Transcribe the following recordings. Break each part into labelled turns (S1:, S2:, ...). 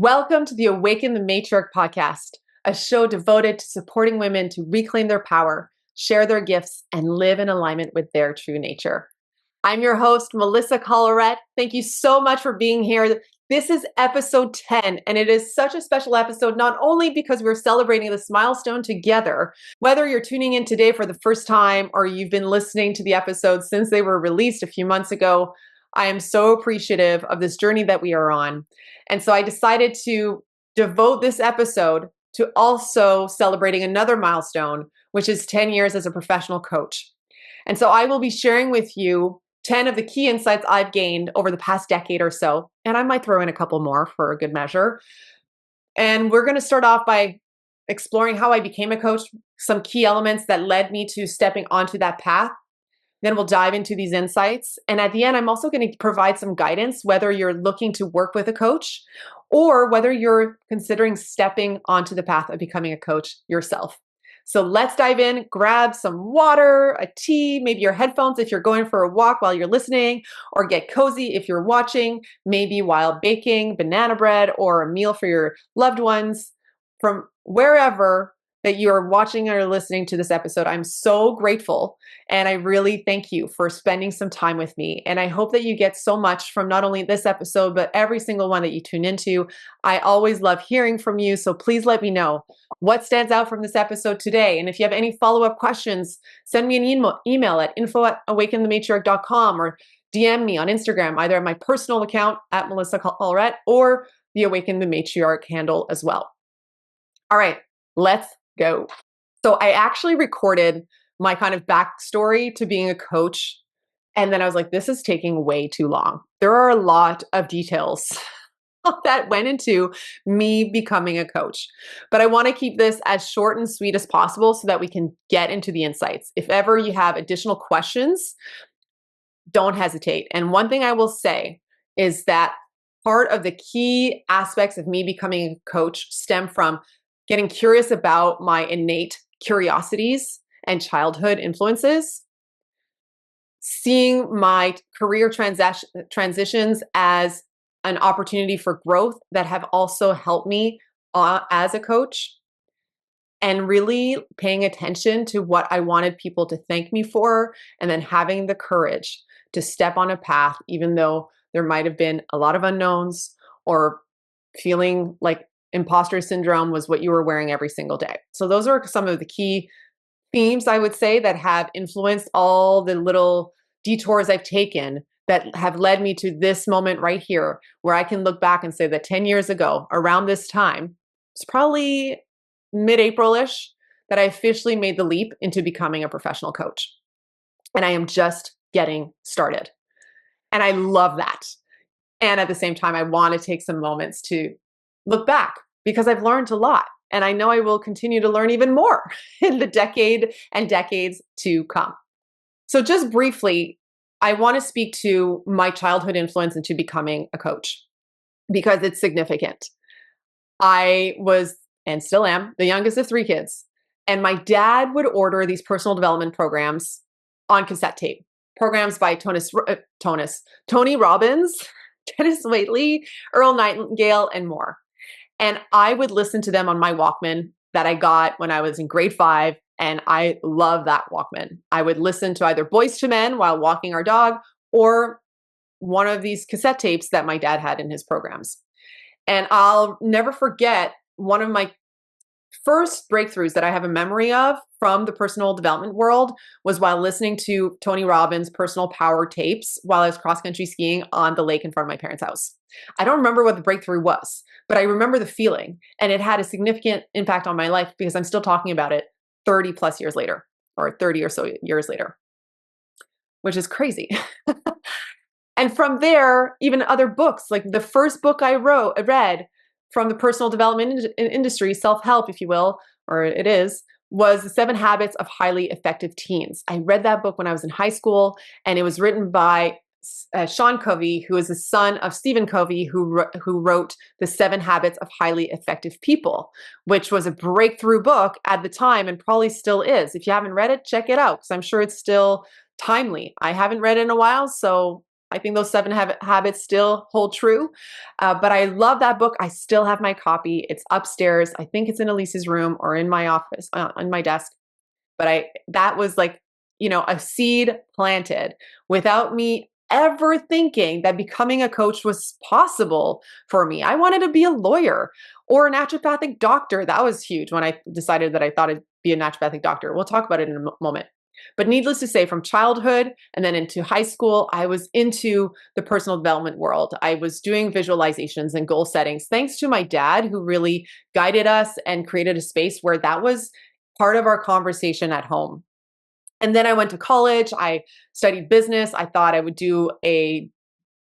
S1: Welcome to the Awaken the Matriarch podcast, a show devoted to supporting women to reclaim their power, share their gifts, and live in alignment with their true nature. I'm your host, Melissa Collarette. Thank you so much for being here. This is episode 10, and it is such a special episode, not only because we're celebrating this milestone together. Whether you're tuning in today for the first time or you've been listening to the episodes since they were released a few months ago, I am so appreciative of this journey that we are on. And so I decided to devote this episode to also celebrating another milestone, which is 10 years as a professional coach. And so I will be sharing with you 10 of the key insights I've gained over the past decade or so. And I might throw in a couple more for a good measure. And we're going to start off by exploring how I became a coach, some key elements that led me to stepping onto that path. Then we'll dive into these insights. And at the end, I'm also going to provide some guidance, whether you're looking to work with a coach or whether you're considering stepping onto the path of becoming a coach yourself. So let's dive in, grab some water, a tea, maybe your headphones if you're going for a walk while you're listening, or get cozy if you're watching, maybe while baking banana bread or a meal for your loved ones. From wherever that you're watching or listening to this episode, I'm so grateful. And I really thank you for spending some time with me. And I hope that you get so much from not only this episode, but every single one that you tune into. I always love hearing from you. So please let me know what stands out from this episode today. And if you have any follow-up questions, send me an email at info@awakenthematriarch.com or DM me on Instagram, either at my personal account at Melissa Collarette or the Awaken the Matriarch handle as well. All right, let's go. So I actually recorded my kind of backstory to being a coach. And then I was like, this is taking way too long. There are a lot of details that went into me becoming a coach. But I want to keep this as short and sweet as possible so that we can get into the insights. If ever you have additional questions, don't hesitate. And one thing I will say is that part of the key aspects of me becoming a coach stem from getting curious about my innate curiosities and childhood influences, seeing my career transitions as an opportunity for growth that have also helped me as a coach, and really paying attention to what I wanted people to thank me for, and then having the courage to step on a path, even though there might have been a lot of unknowns or feeling like imposter syndrome was what you were wearing every single day. So those are some of the key themes, I would say, that have influenced all the little detours I've taken that have led me to this moment right here, where I can look back and say that 10 years ago, around this time, it's probably mid-April-ish, that I officially made the leap into becoming a professional coach. And I am just getting started. And I love that. And at the same time, I want to take some moments to look back because I've learned a lot. And I know I will continue to learn even more in the decade and decades to come. So just briefly, I want to speak to my childhood influence into becoming a coach because it's significant. I was, and still am, the youngest of 3 kids. And my dad would order these personal development programs on cassette tape. Programs by Tony Robbins, Dennis Waitley, Earl Nightingale, and more. And I would listen to them on my Walkman that I got when I was in grade 5. And I love that Walkman. I would listen to either Boyz II Men while walking our dog or one of these cassette tapes that my dad had in his programs. And I'll never forget one of my first breakthroughs that I have a memory of from the personal development world was while listening to Tony Robbins' personal power tapes while I was cross-country skiing on the lake in front of my parents' house. I don't remember what the breakthrough was, but I remember the feeling, and it had a significant impact on my life because I'm still talking about it 30 plus years later, or 30 or so years later, which is crazy. And from there, even other books, like the first book I read from the personal development industry, self-help, if you will, or it is, was The 7 Habits of Highly Effective Teens. I read that book when I was in high school, and it was written by Sean Covey, who is the son of Stephen Covey, who wrote The 7 Habits of Highly Effective People, which was a breakthrough book at the time and probably still is. If you haven't read it, check it out because I'm sure it's still timely. I haven't read it in a while, so I think those seven habits still hold true. But I love that book. I still have my copy. It's upstairs. I think it's in Elise's room or in my office, on my desk. But that was like, a seed planted without me ever thinking that becoming a coach was possible for me. I wanted to be a lawyer or a naturopathic doctor. That was huge when I decided that I thought I'd be a naturopathic doctor. We'll talk about it in a moment. But needless to say, from childhood and then into high school, I was into the personal development world. I was doing visualizations and goal settings, thanks to my dad, who really guided us and created a space where that was part of our conversation at home. And then I went to college. I studied business. I thought I would do a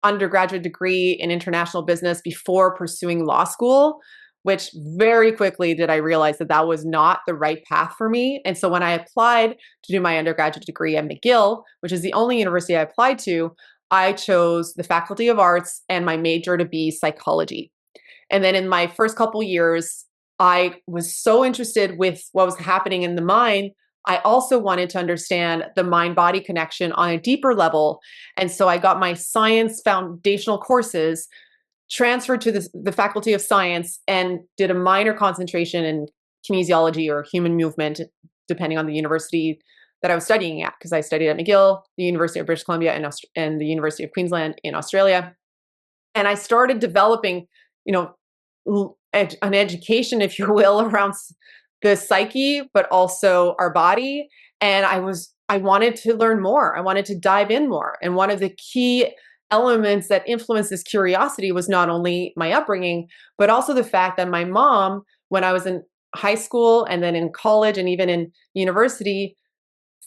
S1: undergraduate degree in international business before pursuing law school, which very quickly did I realize that that was not the right path for me. And so when I applied to do my undergraduate degree at McGill, which is the only university I applied to, I chose the Faculty of Arts and my major to be psychology. And then in my first couple years, I was so interested with what was happening in the mind. I also wanted to understand the mind-body connection on a deeper level. And so I got my science foundational courses, transferred to the Faculty of Science, and did a minor concentration in kinesiology or human movement, depending on the university that I was studying at, because I studied at McGill, the University of British Columbia, and the University of Queensland in Australia. And I started developing, an education, if you will, around the psyche, but also our body. And I wanted to learn more. I wanted to dive in more. And one of the key elements that influenced this curiosity was not only my upbringing, but also the fact that my mom, when I was in high school and then in college and even in university,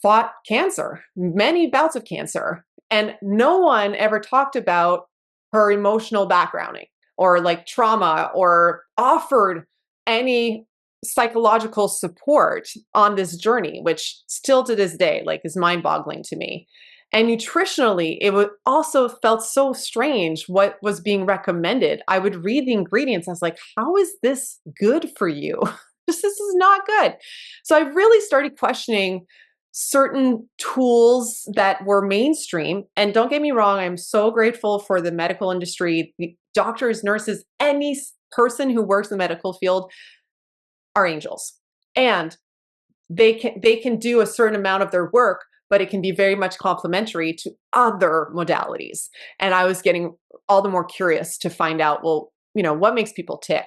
S1: fought cancer, many bouts of cancer. And no one ever talked about her emotional backgrounding or like trauma or offered any psychological support on this journey, which still to this day, like, is mind-boggling to me. And nutritionally, it would also felt so strange what was being recommended. I would read the ingredients. I was like, how is this good for you? This is not good. So I really started questioning certain tools that were mainstream. And don't get me wrong, I'm so grateful for the medical industry, the doctors, nurses, any person who works in the medical field are angels. And they can do a certain amount of their work, but it can be very much complementary to other modalities. And I was getting all the more curious to find out, well, what makes people tick?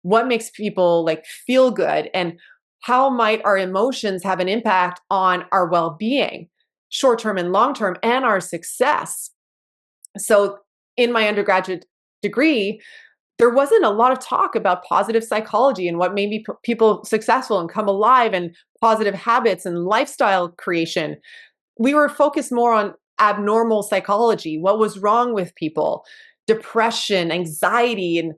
S1: What makes people like feel good? And how might our emotions have an impact on our well-being, short-term and long-term, and our success? So in my undergraduate degree, there wasn't a lot of talk about positive psychology and what made people successful and come alive, and positive habits and lifestyle creation. We were focused more on abnormal psychology, what was wrong with people, depression, anxiety, and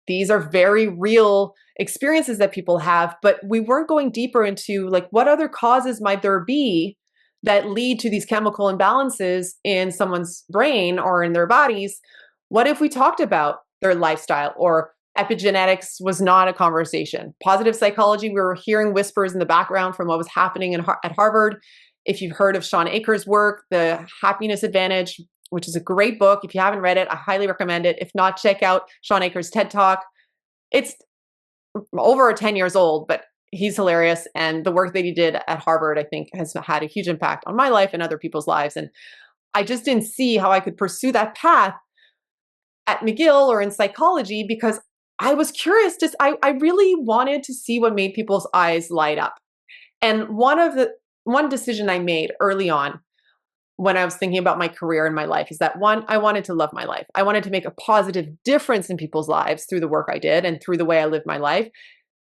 S1: these are very real experiences that people have, but we weren't going deeper into like what other causes might there be that lead to these chemical imbalances in someone's brain or in their bodies. What if we talked about their lifestyle? Or epigenetics was not a conversation. Positive psychology, we were hearing whispers in the background from what was happening at Harvard. If you've heard of Shawn Achor's work, The Happiness Advantage, which is a great book. If you haven't read it, I highly recommend it. If not, check out Shawn Achor's TED Talk. It's over 10 years old, but he's hilarious. And the work that he did at Harvard, I think, has had a huge impact on my life and other people's lives. And I just didn't see how I could pursue that path at McGill or in psychology, because I was curious. I really wanted to see what made people's eyes light up. And one decision I made early on when I was thinking about my career and my life is that, one, I wanted to love my life. I wanted to make a positive difference in people's lives through the work I did and through the way I lived my life.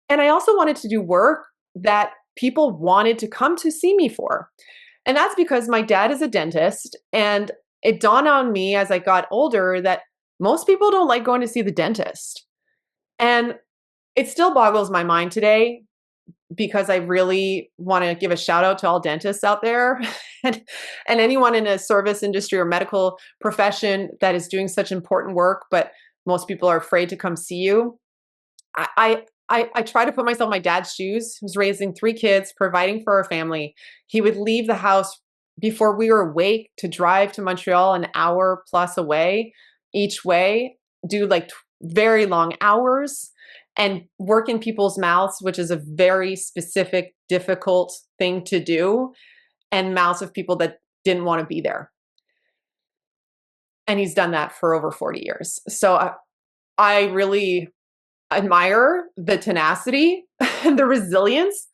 S1: And I also wanted to do work that people wanted to come to see me for. And that's because my dad is a dentist, and it dawned on me as I got older that most people don't like going to see the dentist. And it still boggles my mind today, because I really want to give a shout out to all dentists out there and anyone in a service industry or medical profession that is doing such important work, but most people are afraid to come see you. I try to put myself in my dad's shoes, who's raising 3 kids, providing for our family. He would leave the house before we were awake to drive to Montreal an hour plus away each way, do like very long hours and work in people's mouths, which is a very specific, difficult thing to do, and mouths of people that didn't want to be there. And he's done that for over 40 years. So I really admire the tenacity and the resilience.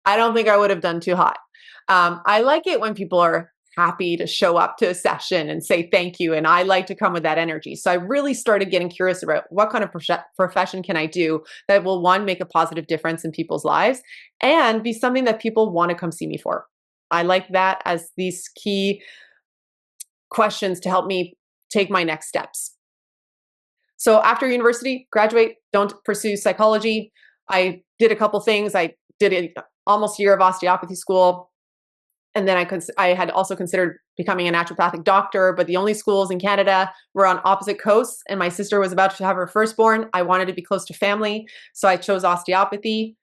S1: I don't think I would have done too hot. I like it when people are happy to show up to a session and say thank you. And I like to come with that energy. So I really started getting curious about what kind of profession can I do that will, one, make a positive difference in people's lives and be something that people want to come see me for. I like that as these key questions to help me take my next steps. So after university, graduate, don't pursue psychology. I did a couple things. I did almost a year of osteopathy school. And then I had also considered becoming a naturopathic doctor, but the only schools in Canada were on opposite coasts. And my sister was about to have her firstborn. I wanted to be close to family. So I chose osteopathy.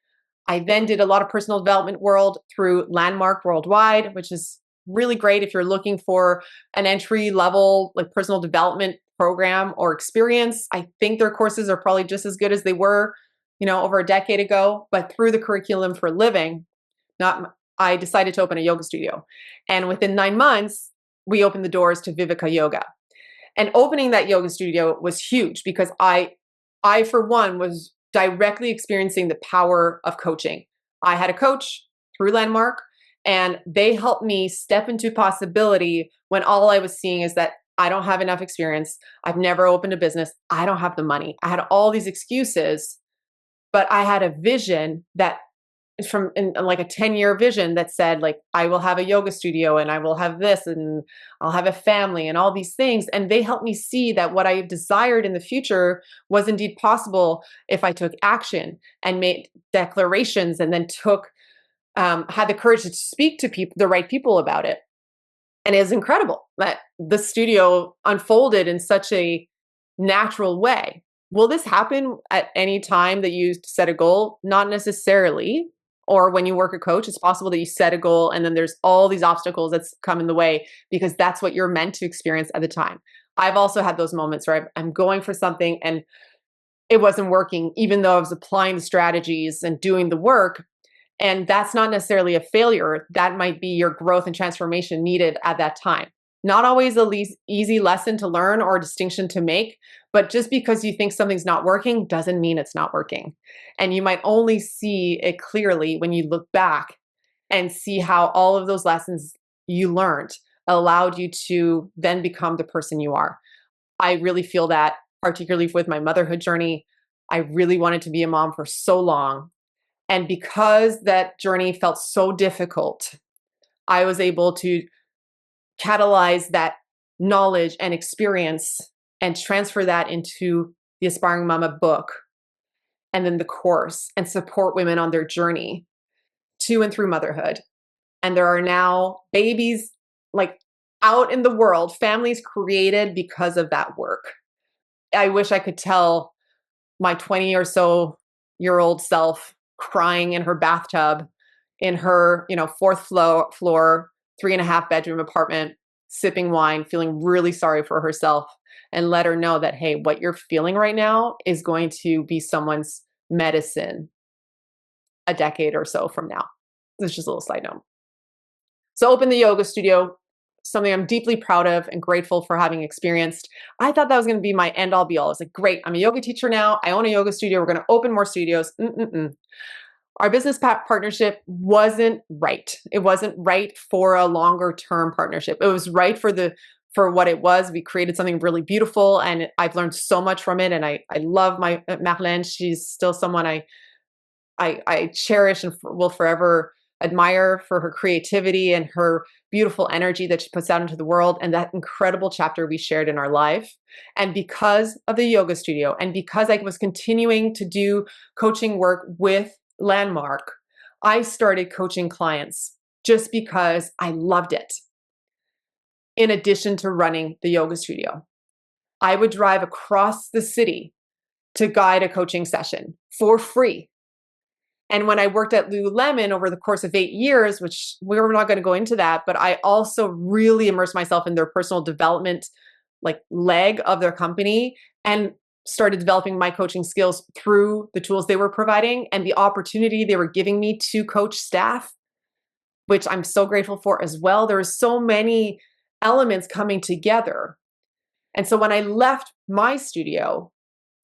S1: I then did a lot of personal development world through Landmark Worldwide, which is really great if you're looking for an entry level like personal development program or experience. I think their courses are probably just as good as they were, over a decade ago, but through the curriculum for living, I decided to open a yoga studio. And within 9 months, we opened the doors to Viveka Yoga. And opening that yoga studio was huge because I for one was directly experiencing the power of coaching. I had a coach through Landmark, and they helped me step into possibility when all I was seeing is that I don't have enough experience. I've never opened a business. I don't have the money. I had all these excuses, but I had a vision that like a 10-year vision that said like, I will have a yoga studio and I will have this and I'll have a family and all these things. And they helped me see that what I desired in the future was indeed possible if I took action and made declarations and then had the courage to speak to the right people about it. And it was incredible that the studio unfolded in such a natural way. Will this happen at any time that you set a goal? Not necessarily. Or when you work a coach, it's possible that you set a goal and then there's all these obstacles that's come in the way because that's what you're meant to experience at the time. I've also had those moments where I'm going for something and it wasn't working, even though I was applying the strategies and doing the work. And that's not necessarily a failure. That might be your growth and transformation needed at that time. Not always a easy lesson to learn or a distinction to make, but just because you think something's not working doesn't mean it's not working. And you might only see it clearly when you look back and see how all of those lessons you learned allowed you to then become the person you are. I really feel that, particularly with my motherhood journey. I really wanted to be a mom for so long. And because that journey felt so difficult, I was able to catalyze that knowledge and experience and transfer that into the Aspiring Mama book and then the course and support women on their journey to and through motherhood. And there are now babies like out in the world, families created because of that work. I wish I could tell my 20 or so year old self crying in her bathtub in her, fourth floor, 3.5 bedroom apartment, sipping wine, feeling really sorry for herself, and let her know that, hey, what you're feeling right now is going to be someone's medicine a decade or so from now. This is just a little side note. So open the yoga studio, something I'm deeply proud of and grateful for having experienced. I thought that was going to be my end all be all. I was like, great, I'm a yoga teacher now. I own a yoga studio. We're going to open more studios. Our business partnership wasn't right. It wasn't right for a longer term partnership. It was right for what it was. We created something really beautiful and I've learned so much from it. And I love my Marlène. She's still someone I cherish and will forever admire for her creativity and her beautiful energy that she puts out into the world and that incredible chapter we shared in our life. And because of the yoga studio and because I was continuing to do coaching work with Landmark, I started coaching clients just because I loved it. In addition to running the yoga studio, I would drive across the city to guide a coaching session for free. And when I worked at Lululemon over the course of 8 years, which we're not going to go into that, but I also really immersed myself in their personal development, like leg of their company, and started developing my coaching skills through the tools they were providing and the opportunity they were giving me to coach staff, which I'm so grateful for as well. There were so many elements coming together. And so when I left my studio,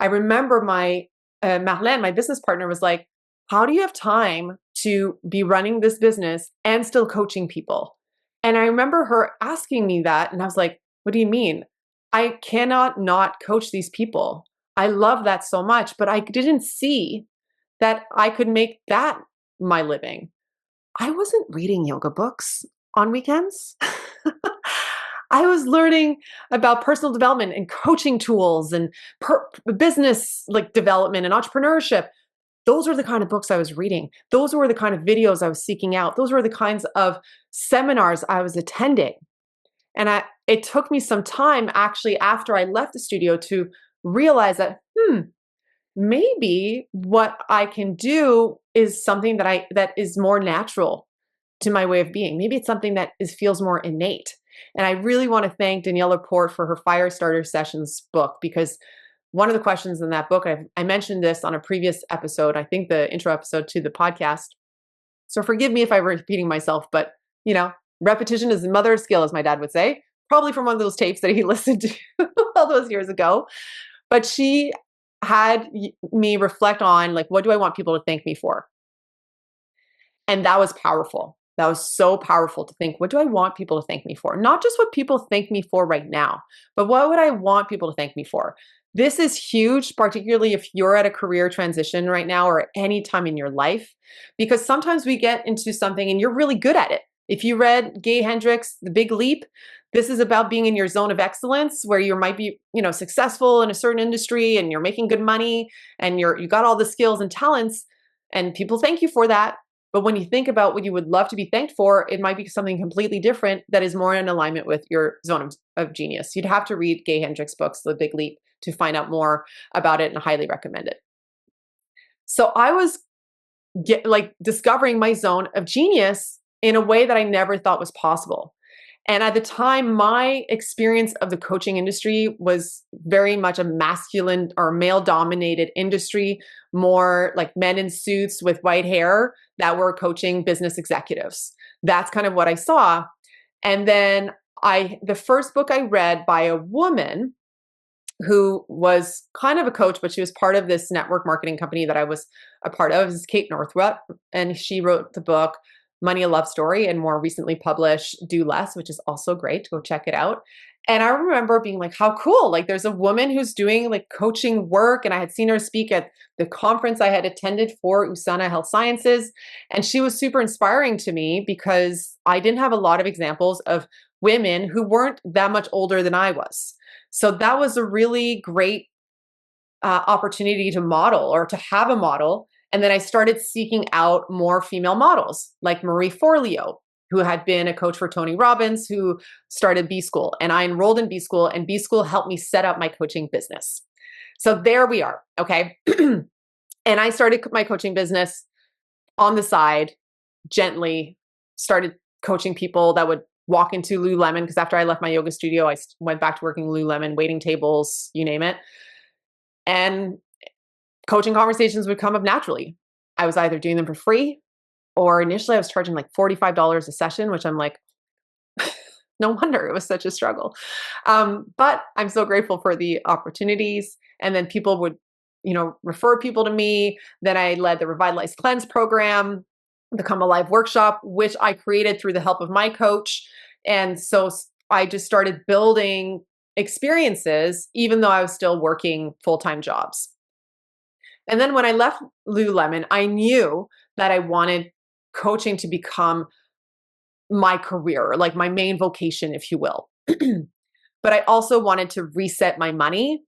S1: I remember my Marlene, my business partner, was like, how do you have time to be running this business and still coaching people? And I remember her asking me that. And I was like, what do you mean? I cannot not coach these people. I love that so much, but I didn't see that I could make that my living. I wasn't reading yoga books on weekends. I was learning about personal development and coaching tools and business like development and entrepreneurship. Those were the kind of books I was reading. Those were the kind of videos I was seeking out. Those were the kinds of seminars I was attending. And it took me some time actually after I left the studio to realize that, maybe what I can do is something that is more natural to my way of being. Maybe it's something that feels more innate. And I really want to thank Danielle Laporte for her Fire Starter Sessions book, because one of the questions in that book, I mentioned this on a previous episode, I think the intro episode to the podcast. So forgive me if I'm repeating myself, but repetition is the mother of skill, as my dad would say, probably from one of those tapes that he listened to all those years ago. But she had me reflect on, like, what do I want people to thank me for? And that was powerful. That was so powerful to think, what do I want people to thank me for? Not just what people thank me for right now, but what would I want people to thank me for? This is huge, particularly if you're at a career transition right now or at any time in your life, because sometimes we get into something and you're really good at it. If you read Gay Hendricks' The Big Leap, this is about being in your zone of excellence where you might be, successful in a certain industry and you're making good money and you got all the skills and talents and people thank you for that. But when you think about what you would love to be thanked for, it might be something completely different that is more in alignment with your zone of genius. You'd have to read Gay Hendricks' books, The Big Leap, to find out more about it, and I highly recommend it. So I was discovering my zone of genius in a way that I never thought was possible. And at the time, my experience of the coaching industry was very much a masculine or male dominated industry, more like men in suits with white hair that were coaching business executives. That's kind of what I saw. And then the first book I read by a woman who was kind of a coach, but she was part of this network marketing company that I was a part of, is Kate Northrup. And she wrote the book Money, a Love Story, and more recently published Do Less, which is also great. Go check it out. And I remember being like, how cool. Like, there's a woman who's doing like coaching work. And I had seen her speak at the conference I had attended for USANA Health Sciences. And she was super inspiring to me because I didn't have a lot of examples of women who weren't that much older than I was. So that was a really great opportunity to model or to have a model. And then I started seeking out more female models like Marie Forleo, who had been a coach for Tony Robbins, who started B School. And I enrolled in B School, and B School helped me set up my coaching business. So there we are. Okay. And I started my coaching business on the side, gently started coaching people that would walk into Lululemon, because after I left my yoga studio, I went back to working Lululemon, waiting tables, you name it. And coaching conversations would come up naturally. I was either doing them for free, or initially I was charging like $45 a session, which I'm like, no wonder it was such a struggle. But I'm so grateful for the opportunities. And then people would, refer people to me. Then I led the Revitalized Cleanse program, the Come Alive workshop, which I created through the help of my coach. And so I just started building experiences, even though I was still working full-time jobs. And then when I left Lululemon, I knew that I wanted coaching to become my career, like my main vocation, if you will. But I also wanted to reset my money.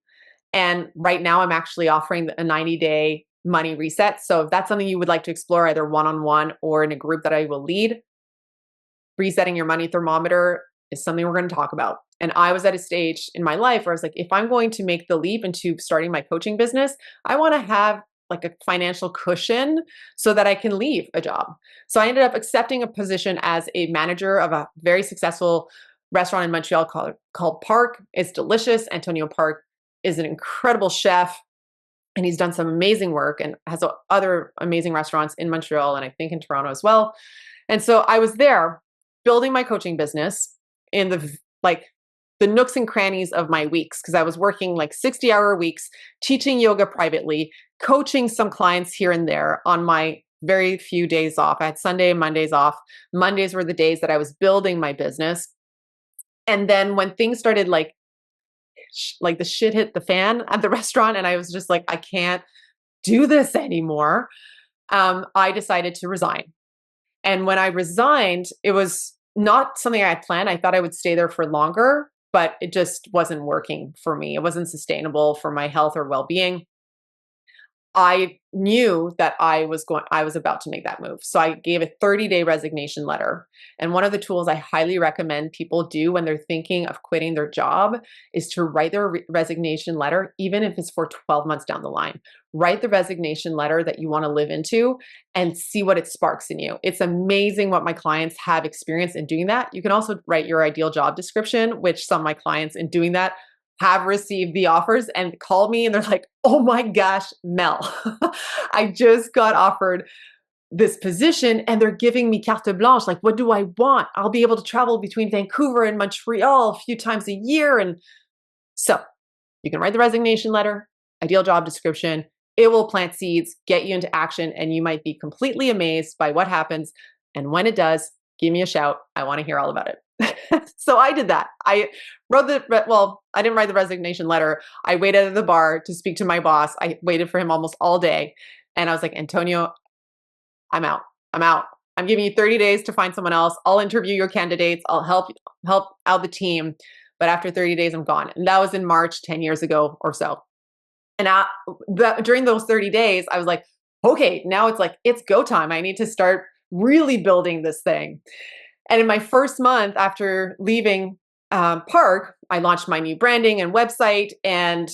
S1: And right now I'm actually offering a 90-day money reset. So if that's something you would like to explore, either one-on-one or in a group that I will lead, resetting your money thermometer is something we're going to talk about. And I was at a stage in my life where I was like, if I'm going to make the leap into starting my coaching business, I want to have like a financial cushion so that I can leave a job. So I ended up accepting a position as a manager of a very successful restaurant in Montreal called Park. It's delicious. Antonio Park is an incredible chef, and he's done some amazing work and has other amazing restaurants in Montreal and I think in Toronto as well. And so I was there building my coaching business in the nooks and crannies of my weeks, because I was working like 60-hour weeks, teaching yoga privately, coaching some clients here and there on my very few days off. I had Sunday and Mondays off. Mondays were the days that I was building my business. And then when things started like the shit hit the fan at the restaurant and I was just like, I can't do this anymore. I decided to resign. And when I resigned, it was not something I had planned. I thought I would stay there for longer, but it just wasn't working for me. It wasn't sustainable for my health or well-being. I knew that I was about to make that move. So I gave a 30-day resignation letter. And one of the tools I highly recommend people do when they're thinking of quitting their job is to write their resignation letter, even if it's for 12 months down the line. Write the resignation letter that you want to live into and see what it sparks in you. It's amazing what my clients have experienced in doing that. You can also write your ideal job description, which some of my clients in doing that have received the offers and call me and they're like, oh my gosh, Mel, I just got offered this position and they're giving me carte blanche. Like, what do I want? I'll be able to travel between Vancouver and Montreal a few times a year. And so you can write the resignation letter, ideal job description. It will plant seeds, get you into action, and you might be completely amazed by what happens. And when it does, give me a shout. I want to hear all about it. So I did that. I didn't write the resignation letter. I waited at the bar to speak to my boss. I waited for him almost all day. And I was like, Antonio, I'm out. I'm giving you 30 days to find someone else. I'll interview your candidates. I'll help out the team. But after 30 days, I'm gone. And that was in March, 10 years ago or so. And during those 30 days, I was like, okay, now it's go time. I need to start really building this thing. And in my first month after leaving Park, I launched my new branding and website and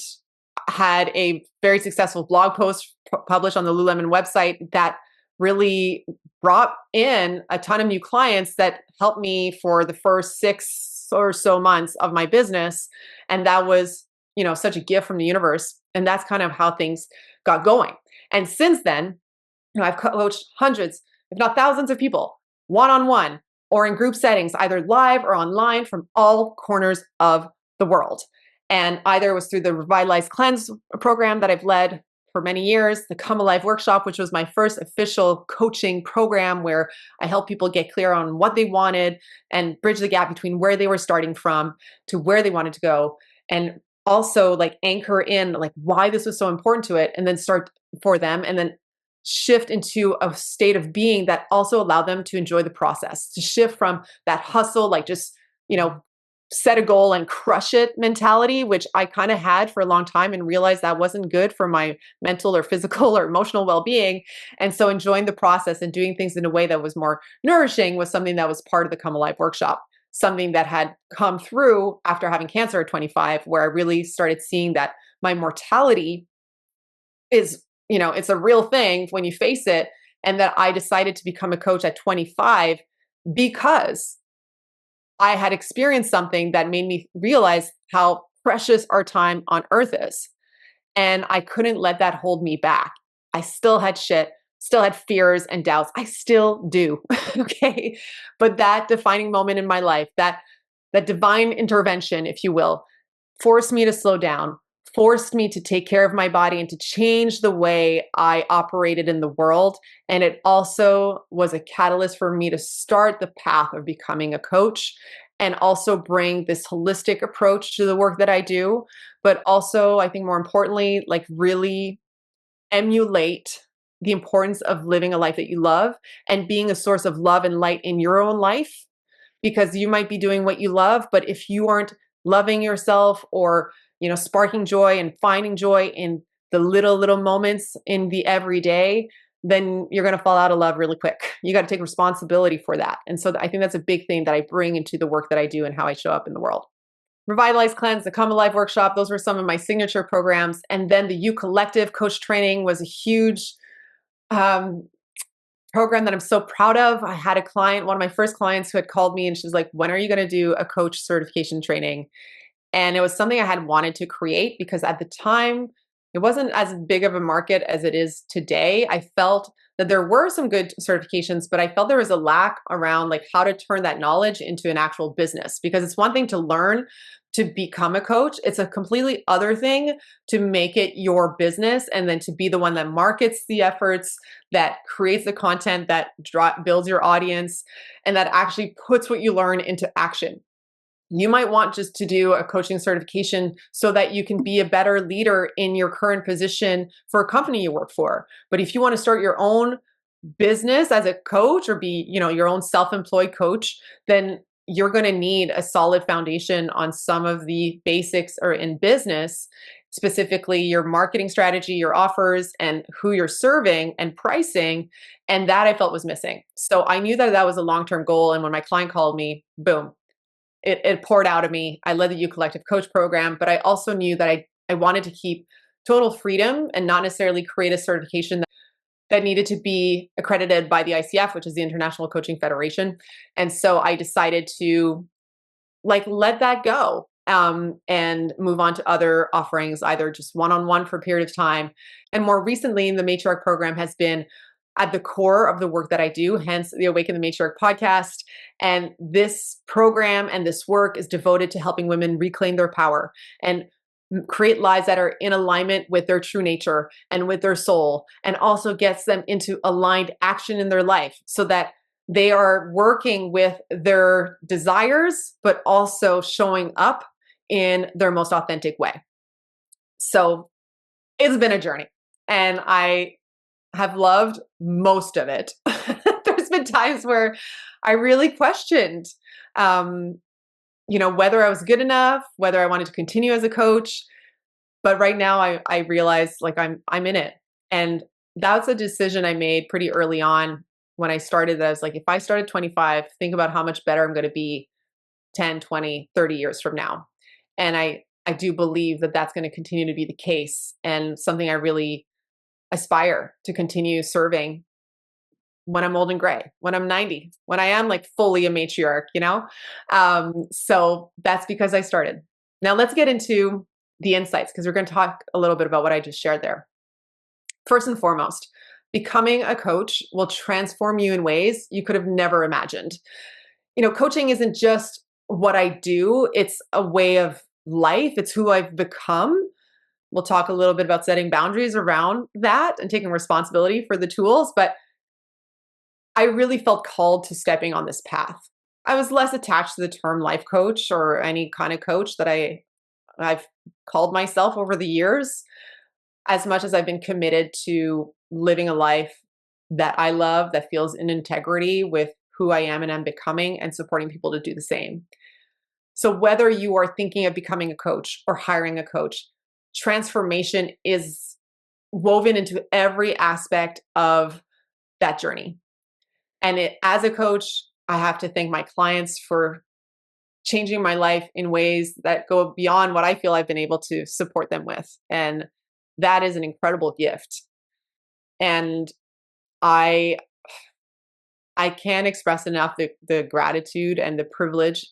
S1: had a very successful blog post published on the Lululemon website that really brought in a ton of new clients that helped me for the first 6 or so months of my business. And that was, such a gift from the universe. And that's kind of how things got going. And since then, I've coached hundreds, if not thousands of people, one-on-one, or in group settings, either live or online from all corners of the world. And either it was through the Revitalize Cleanse program that I've led for many years, the Come Alive workshop, which was my first official coaching program where I help people get clear on what they wanted and bridge the gap between where they were starting from to where they wanted to go. And also anchor in why this was so important to it and then start for them and then shift into a state of being that also allowed them to enjoy the process, to shift from that hustle, set a goal and crush it mentality, which I kind of had for a long time and realized that wasn't good for my mental or physical or emotional well-being. And so enjoying the process and doing things in a way that was more nourishing was something that was part of the Come Alive workshop, something that had come through after having cancer at 25, where I really started seeing that my mortality is it's a real thing when you face it, and that I decided to become a coach at 25 because I had experienced something that made me realize how precious our time on earth is. And I couldn't let that hold me back. I still had still had fears and doubts. I still do. Okay. But that defining moment in my life, that divine intervention, if you will, forced me to slow down, forced me to take care of my body and to change the way I operated in the world. And it also was a catalyst for me to start the path of becoming a coach and also bring this holistic approach to the work that I do. But also, I think more importantly, really emulate the importance of living a life that you love and being a source of love and light in your own life. Because you might be doing what you love, but if you aren't loving yourself or sparking joy and finding joy in the little moments in the everyday, then you're going to fall out of love really quick. You got to take responsibility for that. And so I think that's a big thing that I bring into the work that I do and how I show up in the world. Revitalize, Cleanse, the Come Alive workshop, those were some of my signature programs. And then the You Collective coach training was a huge um, program that I'm so proud of. I had a client, one of my first clients, who had called me and she was like, when are you going to do a coach certification training? And it was something I had wanted to create because at the time, it wasn't as big of a market as it is today. I felt that there were some good certifications, but I felt there was a lack around like how to turn that knowledge into an actual business. Because it's one thing to learn to become a coach. It's a completely other thing to make it your business and then to be the one that markets the efforts, that creates the content, that builds your audience, and that actually puts what you learn into action. You might want just to do a coaching certification so that you can be a better leader in your current position for a company you work for. But if you want to start your own business as a coach or be, your own self-employed coach, then you're going to need a solid foundation on some of the basics or in business, specifically your marketing strategy, your offers, and who you're serving and pricing. And that I felt was missing. So I knew that that was a long-term goal. And when my client called me, boom, it poured out of me. I led the You Collective coach program, but I also knew that I wanted to keep total freedom and not necessarily create a certification that needed to be accredited by the ICF, which is the International Coaching Federation. And so I decided to let that go and move on to other offerings, either just one-on-one for a period of time. And more recently, the Matriarch program has been at the core of the work that I do, hence the Awaken the Matriarch podcast. And this program and this work is devoted to helping women reclaim their power and create lives that are in alignment with their true nature and with their soul, and also gets them into aligned action in their life so that they are working with their desires, but also showing up in their most authentic way. So it's been a journey and I have loved most of it. There's been times where I really questioned, whether I was good enough, whether I wanted to continue as a coach. But right now I realize I'm in it. And that's a decision I made pretty early on when I started. That I was like, if I start at 25, think about how much better I'm going to be 10, 20, 30 years from now. And I do believe that that's going to continue to be the case and something I really aspire to continue serving when I'm old and gray, when I'm 90, when I am fully a matriarch, So that's because I started. Now let's get into the insights because we're going to talk a little bit about what I just shared there. First and foremost, becoming a coach will transform you in ways you could have never imagined. Coaching isn't just what I do, it's a way of life, it's who I've become. We'll talk a little bit about setting boundaries around that and taking responsibility for the tools, but I really felt called to stepping on this path. I was less attached to the term life coach or any kind of coach that I've called myself over the years, as much as I've been committed to living a life that I love, that feels in integrity with who I am and am becoming, and supporting people to do the same. So whether you are thinking of becoming a coach or hiring a coach, transformation is woven into every aspect of that journey. And as a coach, I have to thank my clients for changing my life in ways that go beyond what I feel I've been able to support them with. And that is an incredible gift. And I can't express enough the gratitude and the privilege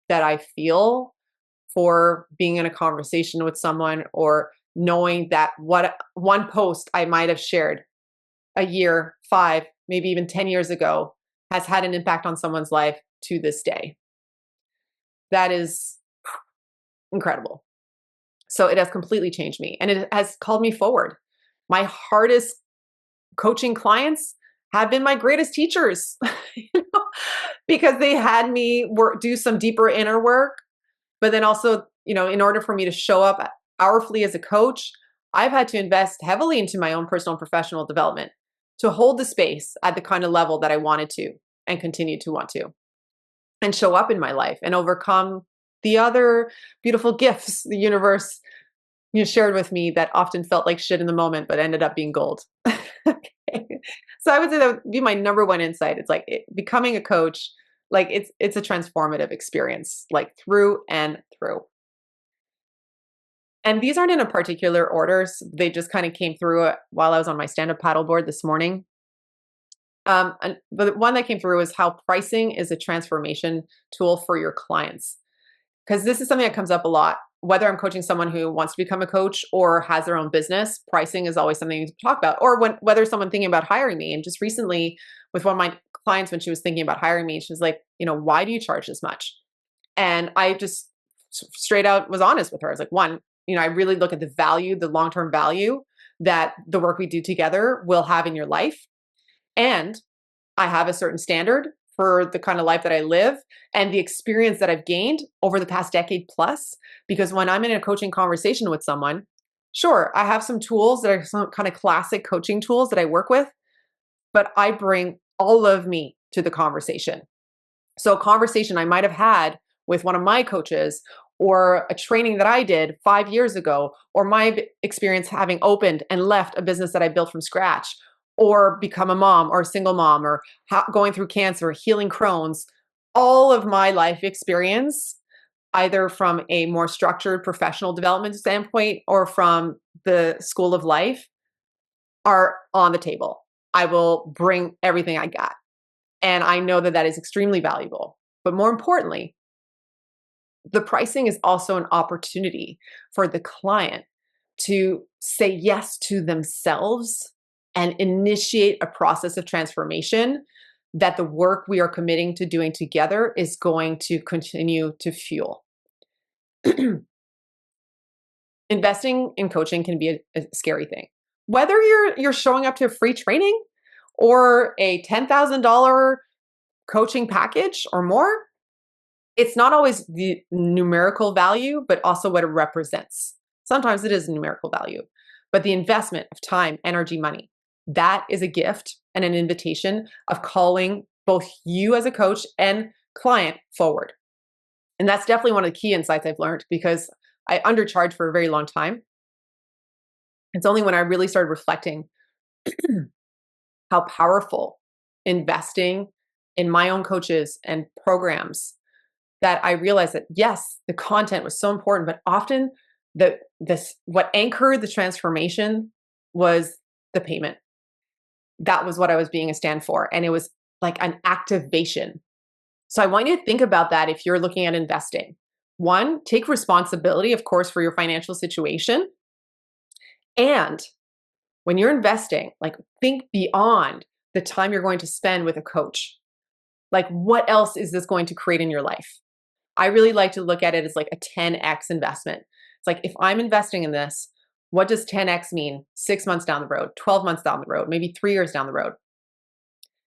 S1: that I feel for being in a conversation with someone, or knowing that what one post I might have shared a year, 5, maybe even 10 years ago has had an impact on someone's life to this day. That is incredible. So it has completely changed me and it has called me forward. My hardest coaching clients have been my greatest teachers because they had me do some deeper inner work. But then also, in order for me to show up powerfully as a coach, I've had to invest heavily into my own personal and professional development to hold the space at the kind of level that I wanted to and continue to want to, and show up in my life and overcome the other beautiful gifts the universe shared with me that often felt like shit in the moment, but ended up being gold. Okay. So I would say that would be my number one insight. It's becoming a coach Like it's a transformative experience, like through and through. And these aren't in a particular order. They just kind of came through while I was on my stand-up paddleboard this morning. And the one that came through is how pricing is a transformation tool for your clients. Because this is something that comes up a lot. Whether I'm coaching someone who wants to become a coach or has their own business, pricing is always something to talk about. Or whether someone thinking about hiring me. And just recently, with one of my clients, when she was thinking about hiring me, she was like, why do you charge this much? And I just straight out was honest with her. I was like, one, I really look at the value, the long-term value that the work we do together will have in your life. And I have a certain standard for the kind of life that I live and the experience that I've gained over the past decade plus. Because when I'm in a coaching conversation with someone, sure, I have some tools that are some kind of classic coaching tools that I work with, but I bring all of me to the conversation. So a conversation I might have had with one of my coaches, or a training that I did 5 years ago, or my experience having opened and left a business that I built from scratch, or become a mom or a single mom, or going through cancer, healing Crohn's, all of my life experience, either from a more structured professional development standpoint or from the school of life, are on the table. I will bring everything I got. And I know that that is extremely valuable. But more importantly, the pricing is also an opportunity for the client to say yes to themselves and initiate a process of transformation that the work we are committing to doing together is going to continue to fuel. Investing in coaching can be a scary thing. Whether you're showing up to a free training or a $10,000 coaching package or more, it's not always the numerical value, but also what it represents. Sometimes it is numerical value, but the investment of time, energy, money, that is a gift and an invitation of calling both you as a coach and client forward. And that's definitely one of the key insights I've learned, because I undercharged for a very long time. It's only when I really started reflecting how powerful investing in my own coaches and programs that I realized that, yes, the content was so important, but often what anchored the transformation was the payment. That was what I was being a stand for. And it was like an activation. So I want you to think about that if you're looking at investing. One, take responsibility, of course, for your financial situation. And when you're investing, like, think beyond the time you're going to spend with a coach. Like, what else is this going to create in your life? I really like to look at it as like a 10x investment. It's like, if I'm investing in this, what does 10x mean 6 months down the road, 12 months down the road, maybe 3 years down the road?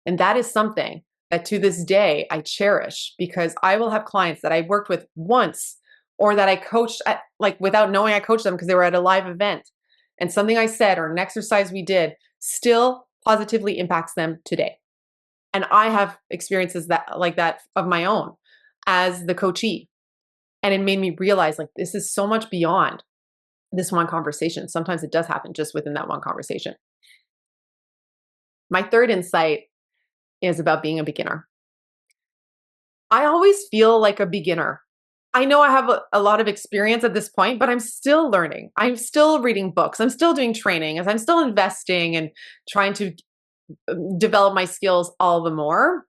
S1: And that is something that to this day I cherish, because I will have clients that I worked with once, or that I coached at, like, without knowing I coached them because they were at a live event. And something I said or an exercise we did still positively impacts them today. And I have experiences like that of my own as the coachee. And it made me realize, like, this is so much beyond this one conversation. Sometimes it does happen just within that one conversation. My third insight is about being a beginner. I always feel like a beginner. I know I have a lot of experience at this point, but I'm still learning. I'm still reading books. I'm still doing training, as I'm still investing and trying to develop my skills all the more.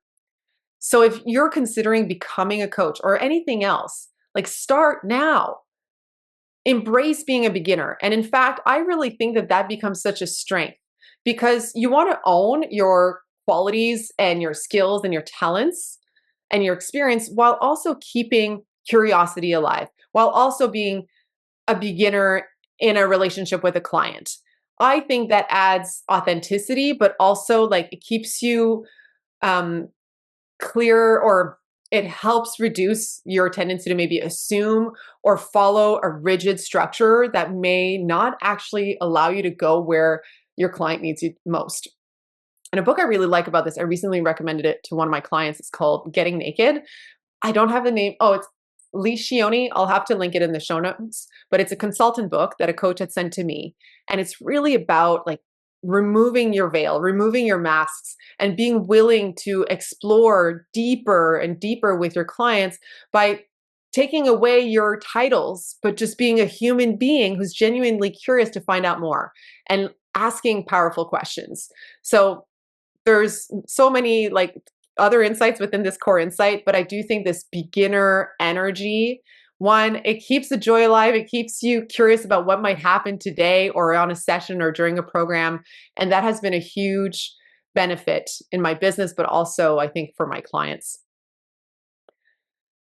S1: So if you're considering becoming a coach or anything else, like, start now. Embrace being a beginner. And in fact, I really think that that becomes such a strength, because you want to own your qualities and your skills and your talents and your experience, while also keeping curiosity alive, while also being a beginner in a relationship with a client. I think that adds authenticity, but also, like, it keeps you clear, or it helps reduce your tendency to maybe assume or follow a rigid structure that may not actually allow you to go where your client needs you most. And a book I really like about this, I recently recommended it to one of my clients. It's called Getting Naked. I don't have the name. Oh, it's Lee Shioni. I'll have to link it in the show notes, but it's a consultant book that a coach had sent to me. And it's really about, like, removing your veil, removing your masks, and being willing to explore deeper and deeper with your clients by taking away your titles, but just being a human being who's genuinely curious to find out more and asking powerful questions. So there's so many like other insights within this core insight, but I do think this beginner energy, one, it keeps the joy alive. It keeps you curious about what might happen today or on a session or during a program. And that has been a huge benefit in my business, but also I think for my clients.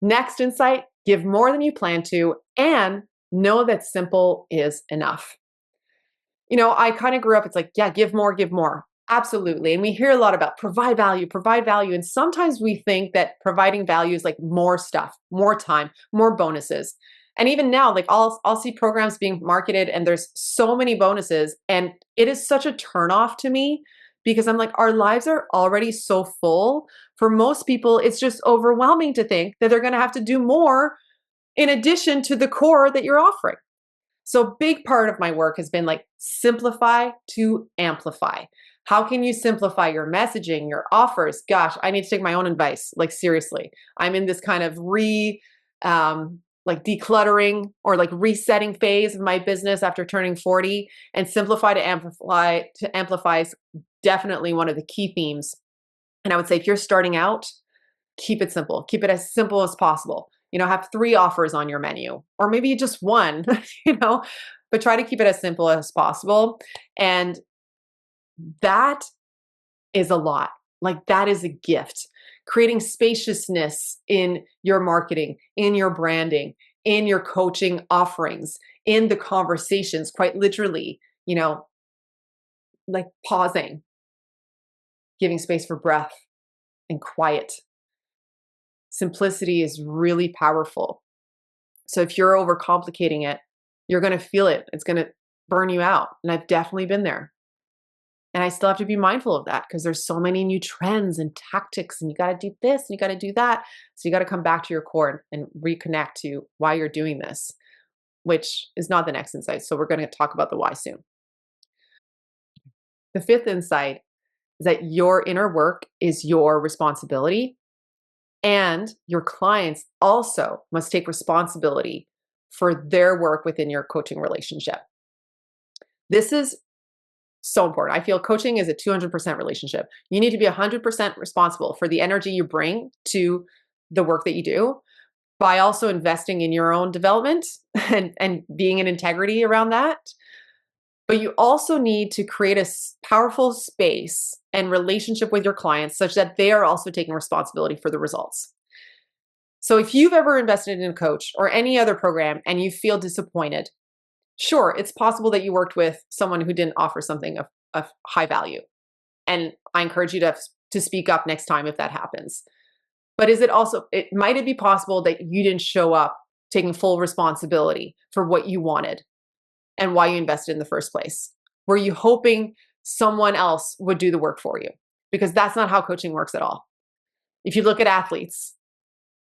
S1: Next insight, give more than you plan to and know that simple is enough. I kind of grew up, it's like, yeah, give more, give more. Absolutely. And we hear a lot about provide value, provide value. And sometimes we think that providing value is like more stuff, more time, more bonuses. And even now, like I'll see programs being marketed and there's so many bonuses. And it is such a turnoff to me because I'm like, our lives are already so full. For most people, it's just overwhelming to think that they're going to have to do more in addition to the core that you're offering. So big part of my work has been like simplify to amplify. How can you simplify your messaging, your offers? Gosh, I need to take my own advice. Like seriously, I'm in this kind of like decluttering or like resetting phase of my business after turning 40, and simplify to amplify is definitely one of the key themes. And I would say if you're starting out, keep it simple. Keep it as simple as possible. Have 3 offers on your menu, or maybe just one, but try to keep it as simple as possible. And that is a lot. Like that is a gift. Creating spaciousness in your marketing, in your branding, in your coaching offerings, in the conversations, quite literally, like pausing, giving space for breath and quiet. Simplicity is really powerful. So if you're overcomplicating it, you're going to feel it. It's going to burn you out. And I've definitely been there. And I still have to be mindful of that because there's so many new trends and tactics, and you got to do this and you got to do that. So you got to come back to your core and reconnect to why you're doing this, which is not the next insight. So we're going to talk about the why soon. The 5th insight is that your inner work is your responsibility, and your clients also must take responsibility for their work within your coaching relationship. This is so important. I feel coaching is a 200% relationship. You need to be 100% responsible for the energy you bring to the work that you do by also investing in your own development and being in integrity around that. But you also need to create a powerful space and relationship with your clients such that they are also taking responsibility for the results. So if you've ever invested in a coach or any other program and you feel disappointed, sure, it's possible that you worked with someone who didn't offer something of high value. And I encourage you to speak up next time if that happens. But might it be possible that you didn't show up taking full responsibility for what you wanted and why you invested in the first place? Were you hoping someone else would do the work for you? Because that's not how coaching works at all. If you look at athletes,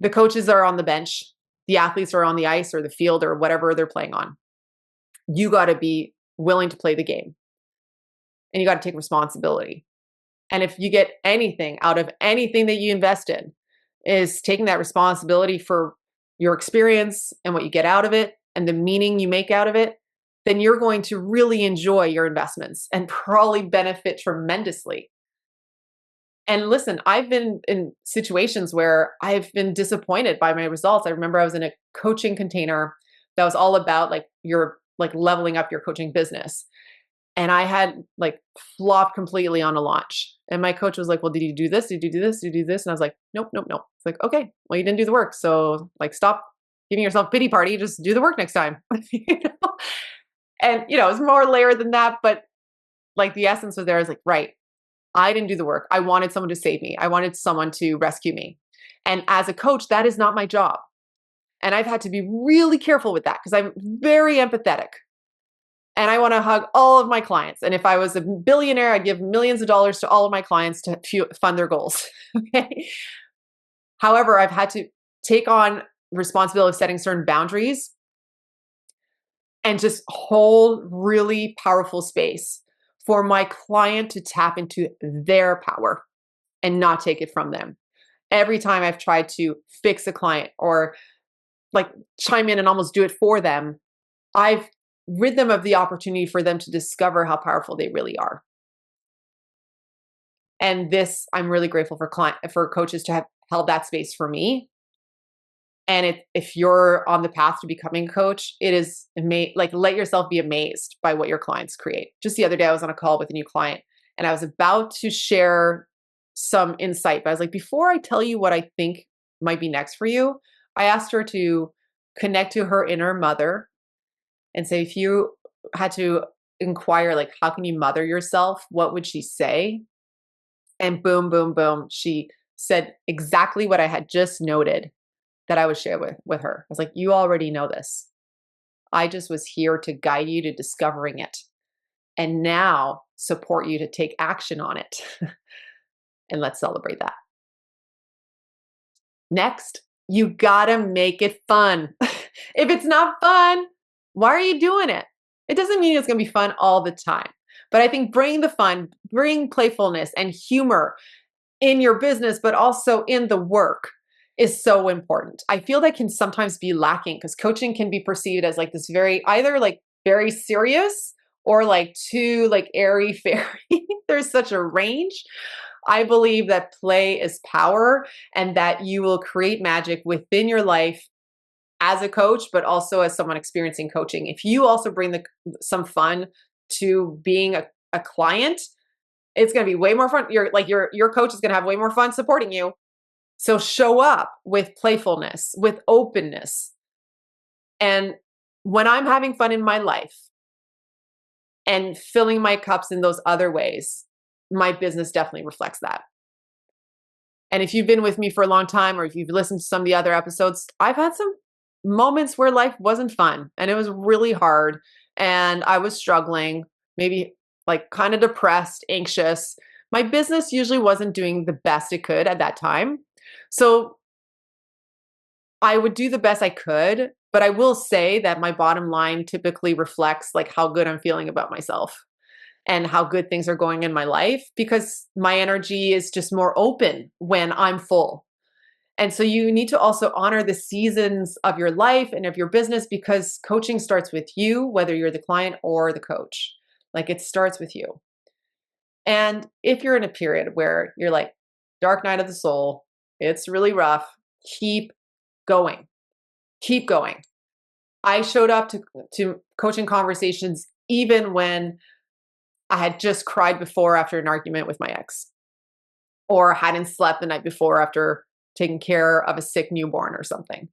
S1: the coaches are on the bench, the athletes are on the ice or the field or whatever they're playing on. You got to be willing to play the game, and you got to take responsibility. And if you get anything out of anything that you invest in, is taking that responsibility for your experience and what you get out of it and the meaning you make out of it, then you're going to really enjoy your investments and probably benefit tremendously. And listen, I've been in situations where I've been disappointed by my results. I remember I was in a coaching container that was all about like your like leveling up your coaching business. And I had like flopped completely on a launch. And my coach was like, well, did you do this? Did you do this? Did you do this? And I was like, nope, nope, nope. It's like, okay, well, you didn't do the work. So like, stop giving yourself pity party. Just do the work next time. And, it was more layered than that. But like the essence was there is like, right, I didn't do the work. I wanted someone to save me. I wanted someone to rescue me. And as a coach, that is not my job. And I've had to be really careful with that because I'm very empathetic. And I want to hug all of my clients. And if I was a billionaire, I'd give millions of dollars to all of my clients to fund their goals. Okay. However, I've had to take on responsibility of setting certain boundaries and just hold really powerful space for my client to tap into their power and not take it from them. Every time I've tried to fix a client or like chime in and almost do it for them, I've rid them of the opportunity for them to discover how powerful they really are. And this, I'm really grateful for coaches to have held that space for me. And if you're on the path to becoming a coach, it is like let yourself be amazed by what your clients create. Just the other day, I was on a call with a new client, and I was about to share some insight, but I was like, before I tell you what I think might be next for you, I asked her to connect to her inner mother and say, if you had to inquire, like, how can you mother yourself? What would she say? And boom, boom, boom. She said exactly what I had just noted that I would share with her. I was like, you already know this. I just was here to guide you to discovering it and now support you to take action on it. And let's celebrate that. Next, you gotta make it fun. If it's not fun, why are you doing it? It doesn't mean it's gonna be fun all the time. But I think bring the fun, bring playfulness and humor in your business, but also in the work is so important. I feel that can sometimes be lacking because coaching can be perceived as like this either like very serious or like too like airy fairy. There's such a range. I believe that play is power and that you will create magic within your life as a coach, but also as someone experiencing coaching. If you also bring some fun to being a client, it's going to be way more fun. Your coach is going to have way more fun supporting you. So show up with playfulness, with openness. And when I'm having fun in my life and filling my cups in those other ways, my business definitely reflects that. And if you've been with me for a long time, or if you've listened to some of the other episodes, I've had some moments where life wasn't fun and it was really hard and I was struggling, maybe like kind of depressed, anxious. My business usually wasn't doing the best it could at that time. So I would do the best I could, but I will say that my bottom line typically reflects like how good I'm feeling about myself and how good things are going in my life because my energy is just more open when I'm full. And so you need to also honor the seasons of your life and of your business because coaching starts with you, whether you're the client or the coach. Like it starts with you. And if you're in a period where you're like, dark night of the soul, it's really rough, keep going. Keep going. I showed up to coaching conversations even when I had just cried before after an argument with my ex, or hadn't slept the night before after taking care of a sick newborn or something,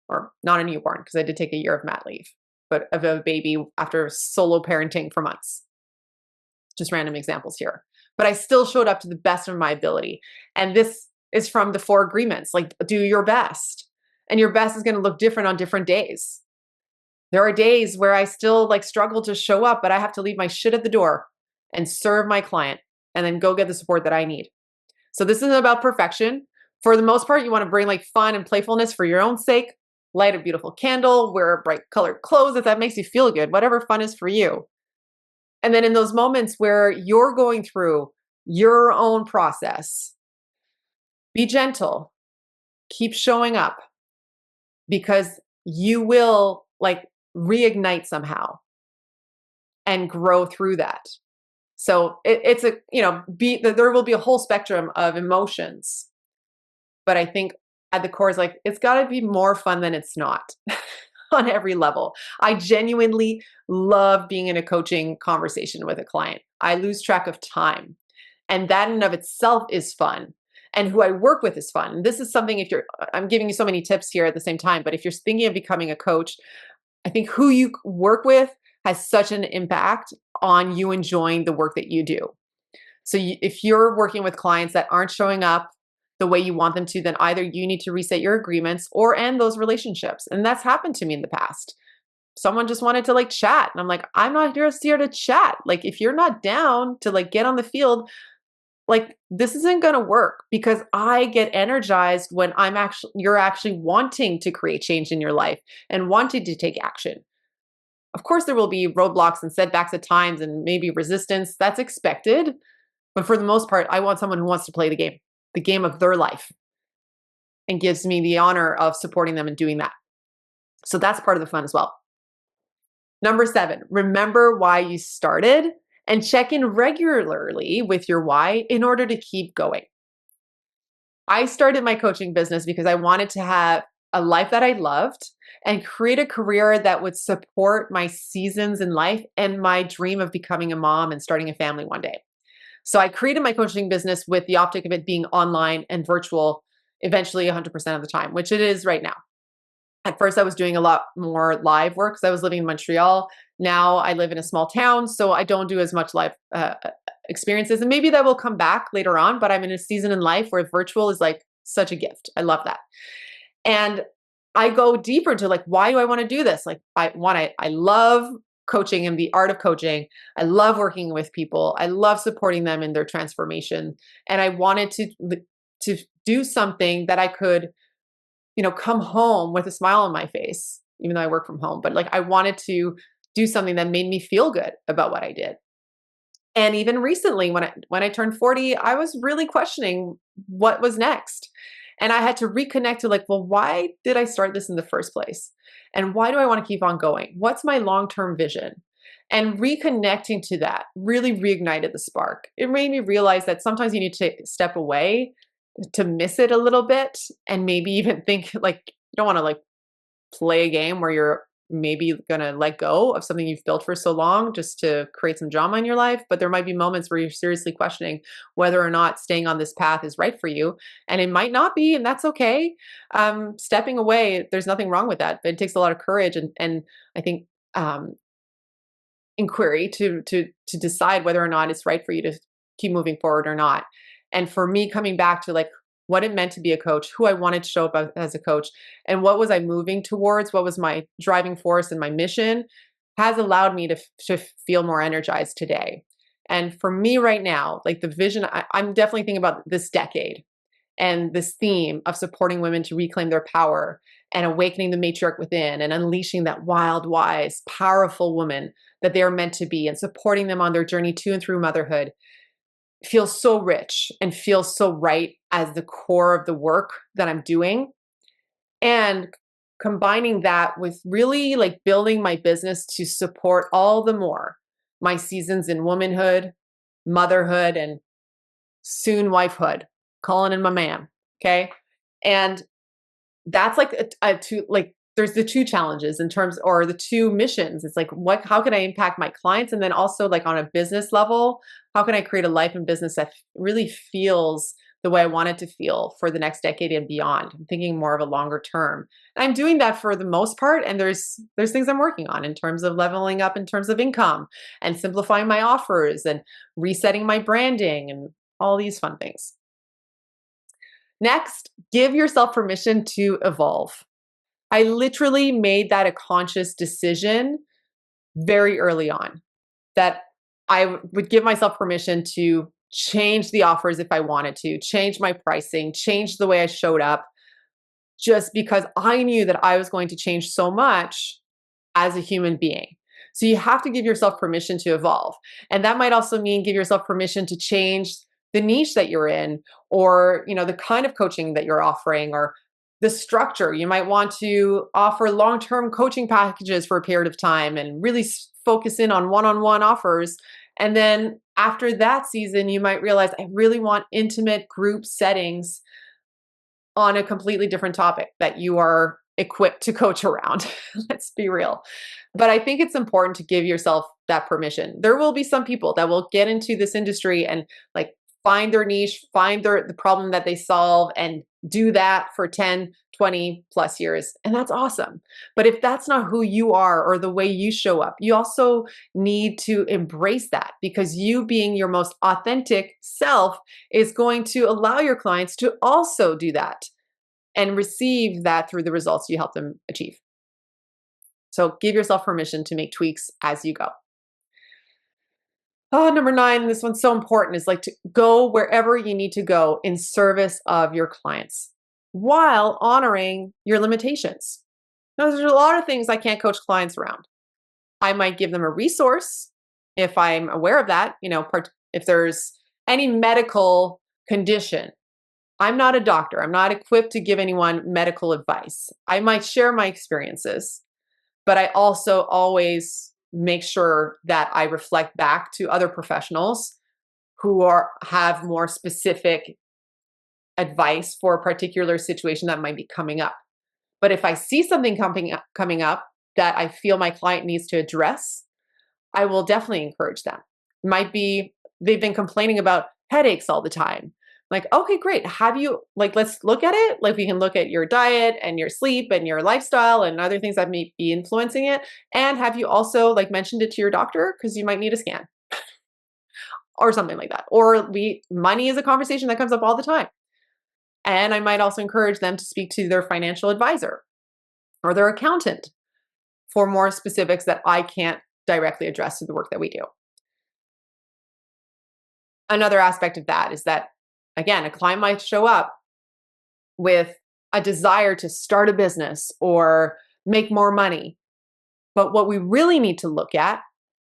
S1: or not a newborn because I did take a year of mat leave, but of a baby after solo parenting for months. Just random examples here. But I still showed up to the best of my ability. And this is from the 4 agreements, like do your best. And your best is going to look different on different days. There are days where I still like struggle to show up, but I have to leave my shit at the door and serve my client and then go get the support that I need. So this isn't about perfection. For the most part, you want to bring like fun and playfulness for your own sake. Light a beautiful candle, wear bright colored clothes if that makes you feel good, whatever fun is for you. And then in those moments where you're going through your own process, be gentle, keep showing up because you will like reignite somehow and grow through that. So it's a, there will be a whole spectrum of emotions, but I think at the core is like, it's got to be more fun than it's not on every level. I genuinely love being in a coaching conversation with a client. I lose track of time. And that in and of itself is fun. And who I work with is fun. And this is something I'm giving you so many tips here at the same time, but if you're thinking of becoming a coach, I think who you work with has such an impact on you enjoying the work that you do. So if you're working with clients that aren't showing up the way you want them to, then either you need to reset your agreements or end those relationships. And that's happened to me in the past. Someone just wanted to like chat. And I'm like, I'm not just here to chat. Like, if you're not down to like get on the field, like this isn't going to work because I get energized when you're actually wanting to create change in your life and wanting to take action. Of course, there will be roadblocks and setbacks at times and maybe resistance. That's expected. But for the most part, I want someone who wants to play the game of their life, and gives me the honor of supporting them in doing that. So that's part of the fun as well. Number 7, remember why you started and check in regularly with your why in order to keep going. I started my coaching business because I wanted to have a life that I loved and create a career that would support my seasons in life and my dream of becoming a mom and starting a family one day. So I created my coaching business with the optic of it being online and virtual eventually 100% of the time, which it is right now. At first, I was doing a lot more live work because I was living in Montreal. Now I live in a small town, so I don't do as much live experiences. And maybe that will come back later on, but I'm in a season in life where virtual is like such a gift. I love that. And I go deeper into like, why do I want to do this? Like, I love coaching and the art of coaching. I love working with people. I love supporting them in their transformation. And I wanted to do something that I could, come home with a smile on my face, even though I work from home. But like, I wanted to do something that made me feel good about what I did. And even recently, when I turned 40, I was really questioning what was next. And I had to reconnect to like, well, why did I start this in the first place? And why do I want to keep on going? What's my long-term vision? And reconnecting to that really reignited the spark. It made me realize that sometimes you need to step away to miss it a little bit, and maybe even think like you don't want to like play a game where you're maybe going to let go of something you've built for so long just to create some drama in your life. But there might be moments where you're seriously questioning whether or not staying on this path is right for you. And it might not be, and that's okay. Stepping away, there's nothing wrong with that, but it takes a lot of courage and I think inquiry to decide whether or not it's right for you to keep moving forward or not. And for me, coming back to like what it meant to be a coach, who I wanted to show up as a coach, and what was I moving towards, what was my driving force and my mission, has allowed me to feel more energized today. And for me right now, like the vision, I'm definitely thinking about this decade and this theme of supporting women to reclaim their power and awakening the matriarch within and unleashing that wild, wise, powerful woman that they are meant to be, and supporting them on their journey to and through motherhood feels so rich and feels so right as the core of the work that I'm doing. And combining that with really like building my business to support all the more my seasons in womanhood, motherhood, and soon wifehood, calling in my man. Okay. And that's like a two, like there's the two challenges in terms, or the two missions. It's like, how can I impact my clients? And then also like on a business level, how can I create a life and business that really feels the way I want it to feel for the next decade and beyond? I'm thinking more of a longer term. And I'm doing that for the most part. And there's things I'm working on in terms of leveling up in terms of income and simplifying my offers and resetting my branding and all these fun things. Next, give yourself permission to evolve. I literally made that a conscious decision very early on, that I would give myself permission to change the offers if I wanted to, change my pricing, change the way I showed up, just because I knew that I was going to change so much as a human being. So you have to give yourself permission to evolve. And that might also mean give yourself permission to change the niche that you're in, or, the kind of coaching that you're offering, or the structure. You might want to offer long-term coaching packages for a period of time and really focus in on one-on-one offers. And then after that season, you might realize I really want intimate group settings on a completely different topic that you are equipped to coach around. Let's be real. But I think it's important to give yourself that permission. There will be some people that will get into this industry and like find their niche, find the problem that they solve, and do that for 10, 20 plus years. And that's awesome. But if that's not who you are or the way you show up, you also need to embrace that, because you being your most authentic self is going to allow your clients to also do that and receive that through the results you help them achieve. So give yourself permission to make tweaks as you go. Oh, number 9, this one's so important, is like to go wherever you need to go in service of your clients while honoring your limitations. Now, there's a lot of things I can't coach clients around. I might give them a resource if I'm aware of that, if there's any medical condition. I'm not a doctor. I'm not equipped to give anyone medical advice. I might share my experiences, but I also always make sure that I reflect back to other professionals who have more specific advice for a particular situation that might be coming up. But if I see something coming up that I feel my client needs to address, I will definitely encourage them. Might be they've been complaining about headaches all the time. Like, okay, great. Have you, let's look at it. Like, we can look at your diet and your sleep and your lifestyle and other things that may be influencing it. And have you also mentioned it to your doctor? Because you might need a scan or something like that. Or money is a conversation that comes up all the time. And I might also encourage them to speak to their financial advisor or their accountant for more specifics that I can't directly address through the work that we do. Another aspect of that is that, again, a client might show up with a desire to start a business or make more money. But what we really need to look at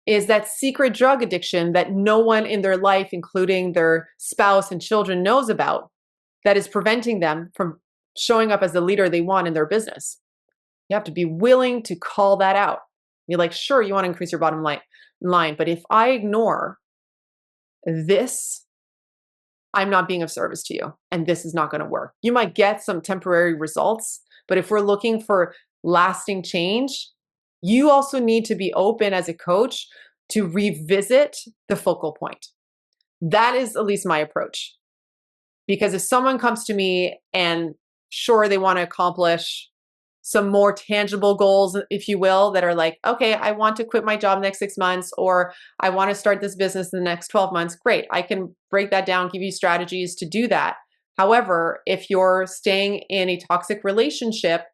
S1: is that secret drug addiction that no one in their life, including their spouse and children, knows about, that is preventing them from showing up as the leader they want in their business. You have to be willing to call that out. You're like, sure, you want to increase your bottom line, but if I ignore this, I'm not being of service to you, and this is not going to work. You might get some temporary results, but if we're looking for lasting change, you also need to be open as a coach to revisit the focal point. That is at least my approach. Because if someone comes to me and sure, they want to accomplish some more tangible goals, if you will, that are like, okay, I want to quit my job next 6 months, or I want to start this business in the next 12 months. Great. I can break that down, give you strategies to do that. However, if you're staying in a toxic relationship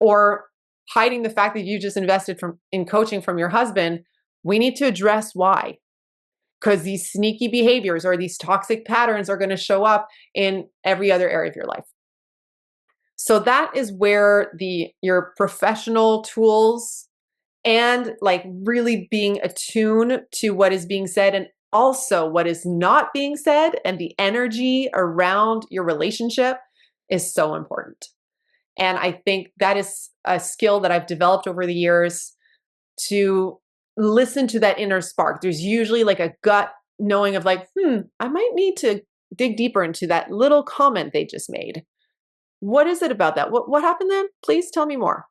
S1: or hiding the fact that you just invested in coaching from your husband, we need to address why. Because these sneaky behaviors or these toxic patterns are going to show up in every other area of your life. So that is where your professional tools and really being attuned to what is being said and also what is not being said and the energy around your relationship is so important. And I think that is a skill that I've developed over the years to listen to that inner spark. There's usually a gut knowing of I might need to dig deeper into that little comment they just made. What is it about that? What happened then? Please tell me more.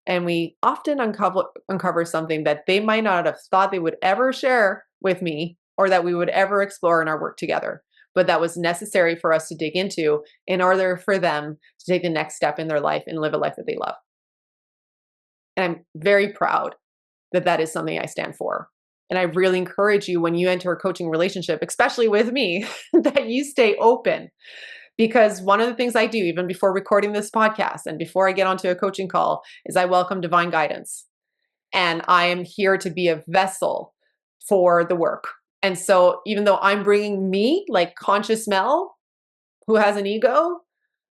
S1: And we often uncover something that they might not have thought they would ever share with me or that we would ever explore in our work together. But that was necessary for us to dig into in order for them to take the next step in their life and live a life that they love. And I'm very proud that that is something I stand for. And I really encourage you when you enter a coaching relationship, especially with me, that you stay open. Because one of the things I do, even before recording this podcast and before I get onto a coaching call, is I welcome divine guidance. And I am here to be a vessel for the work. And so even though I'm bringing me, conscious Mel, who has an ego,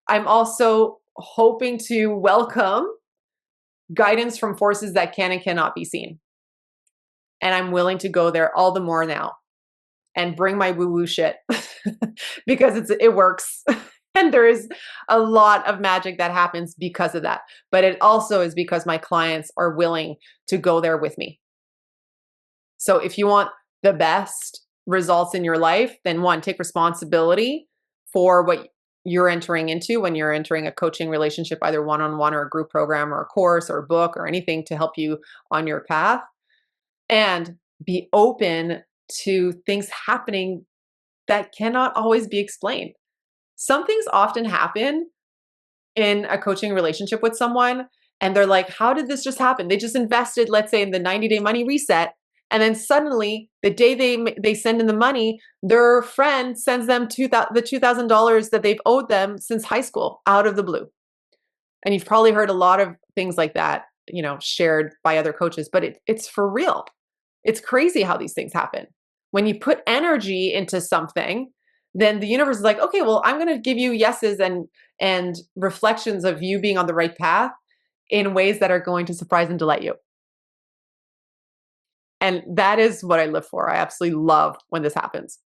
S1: I'm also hoping to welcome guidance from forces that can and cannot be seen. And I'm willing to go there all the more now and bring my woo-woo shit because it works. And there is a lot of magic that happens because of that. But it also is because my clients are willing to go there with me. So if you want the best results in your life, then one, take responsibility for what you're entering into when you're entering a coaching relationship, either one-on-one or a group program or a course or a book or anything to help you on your path. And be open to things happening that cannot always be explained. Some things often happen in a coaching relationship with someone, and they're like, how did this just happen? They just invested, let's say, in the 90-day money reset, and then suddenly, the day they send in the money, their friend sends them the $2,000 that they've owed them since high school out of the blue. And you've probably heard a lot of things like that, shared by other coaches, but it's for real. It's crazy how these things happen. When you put energy into something, then the universe is like, okay, well, I'm going to give you yeses and reflections of you being on the right path in ways that are going to surprise and delight you. And that is what I live for. I absolutely love when this happens.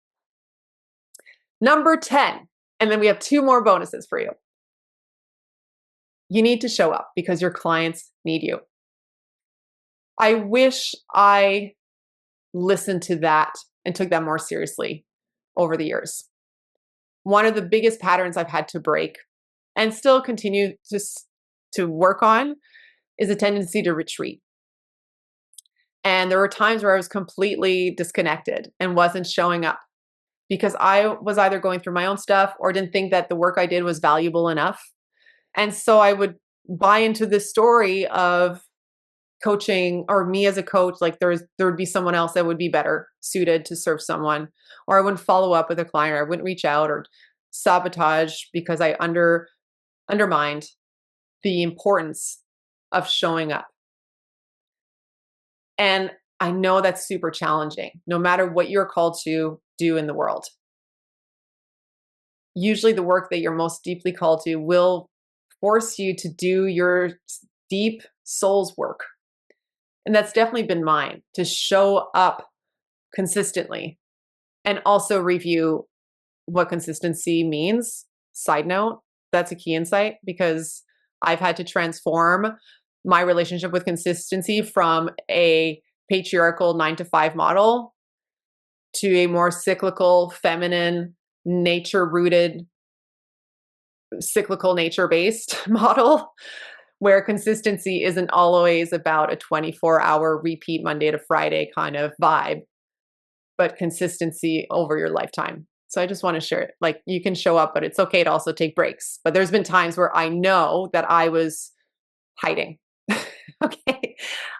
S1: Number 10, and then we have 2 more bonuses for you. You need to show up because your clients need you. I wish I listened to that and took that more seriously over the years. One of the biggest patterns I've had to break and still continue to work on is a tendency to retreat. And there were times where I was completely disconnected and wasn't showing up because I was either going through my own stuff or didn't think that the work I did was valuable enough. And so I would buy into this story of coaching, or me as a coach, like there would be someone else that would be better suited to serve someone, or I wouldn't follow up with a client, or I wouldn't reach out, or sabotage because I undermined the importance of showing up. And I know that's super challenging, no matter what you're called to do in the world. Usually the work that you're most deeply called to will force you to do your deep soul's work. And that's definitely been mine, to show up consistently and also review what consistency means. Side note, that's a key insight because I've had to transform my relationship with consistency from a patriarchal 9-to-5 model to a more cyclical, feminine, nature-rooted, cyclical, nature-based model where consistency isn't always about a 24-hour repeat Monday to Friday kind of vibe, but consistency over your lifetime. So I just want to share it. Like, you can show up, but it's okay to also take breaks. But there's been times where I know that I was hiding. Okay.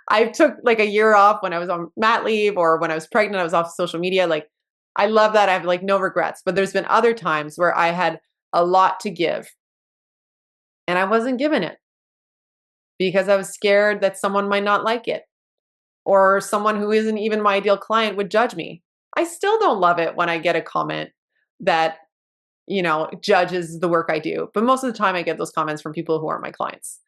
S1: I took like a year off when I was on mat leave, or when I was pregnant, I was off social media. Like, I love that. I have like no regrets, but there's been other times where I had a lot to give and I wasn't giving it because I was scared that someone might not like it, or someone who isn't even my ideal client would judge me. I still don't love it when I get a comment that, judges the work I do. But most of the time I get those comments from people who aren't my clients.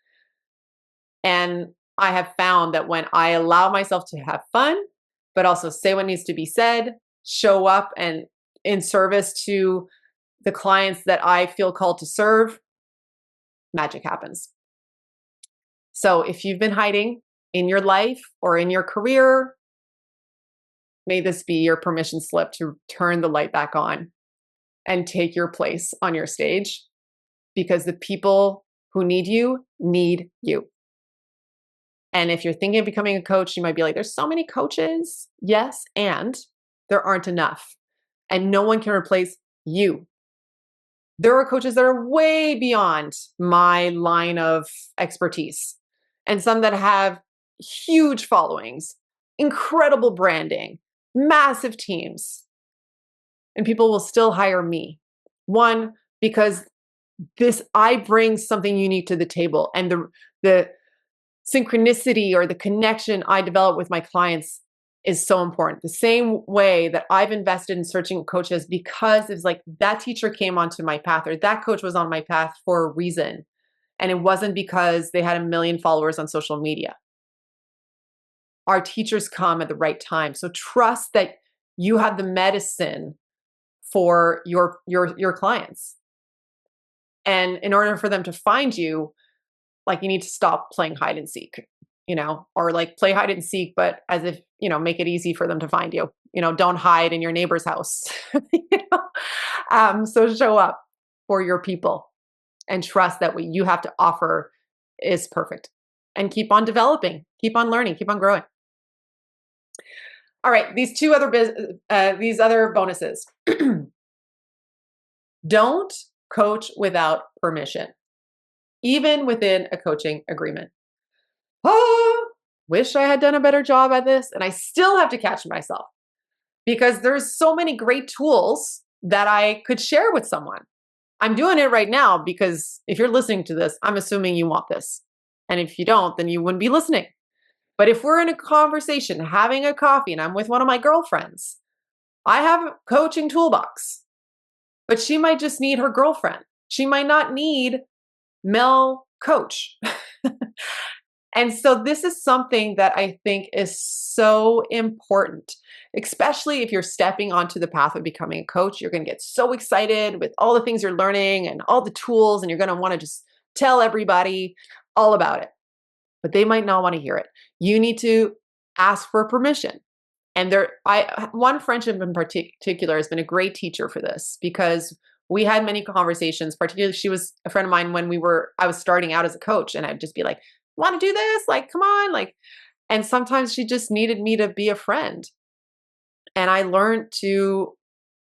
S1: And I have found that when I allow myself to have fun, but also say what needs to be said, show up and in service to the clients that I feel called to serve, magic happens. So if you've been hiding in your life or in your career, may this be your permission slip to turn the light back on and take your place on your stage, because the people who need you need you. And if you're thinking of becoming a coach, you might be like, there's so many coaches. Yes, and there aren't enough. And no one can replace you. There are coaches that are way beyond my line of expertise, and some that have huge followings, incredible branding, massive teams. And people will still hire me. One, because I bring something unique to the table, and the synchronicity or the connection I develop with my clients is so important. The same way that I've invested in searching coaches, because it's like that teacher came onto my path, or that coach was on my path for a reason. And it wasn't because they had 1 million followers on social media. Our teachers come at the right time. So trust that you have the medicine for your clients. And in order for them to find you, like, you need to stop playing hide and seek, or like play hide and seek, but as if, make it easy for them to find you. Don't hide in your neighbor's house. So show up for your people and trust that what you have to offer is perfect, and keep on developing, keep on learning, keep on growing. All right, these other bonuses. Don't coach without permission, even within a coaching agreement. Oh, wish I had done a better job at this. And I still have to catch myself, because there's so many great tools that I could share with someone. I'm doing it right now because if you're listening to this, I'm assuming you want this. And if you don't, then you wouldn't be listening. But if we're in a conversation, having a coffee, and I'm with one of my girlfriends, I have a coaching toolbox, but she might just need her girlfriend. She might not need Mel coach. And so this is something that I think is so important, especially if you're stepping onto the path of becoming a coach. You're going to get so excited with all the things you're learning and all the tools, and you're going to want to just tell everybody all about it. But they might not want to hear it. You need to ask for permission. And one friendship in particular has been a great teacher for this, because we had many conversations. Particularly, she was a friend of mine when I was starting out as a coach, and I'd just be like, "Want to do this? Like, come on!" Like, and sometimes she just needed me to be a friend. And I learned to,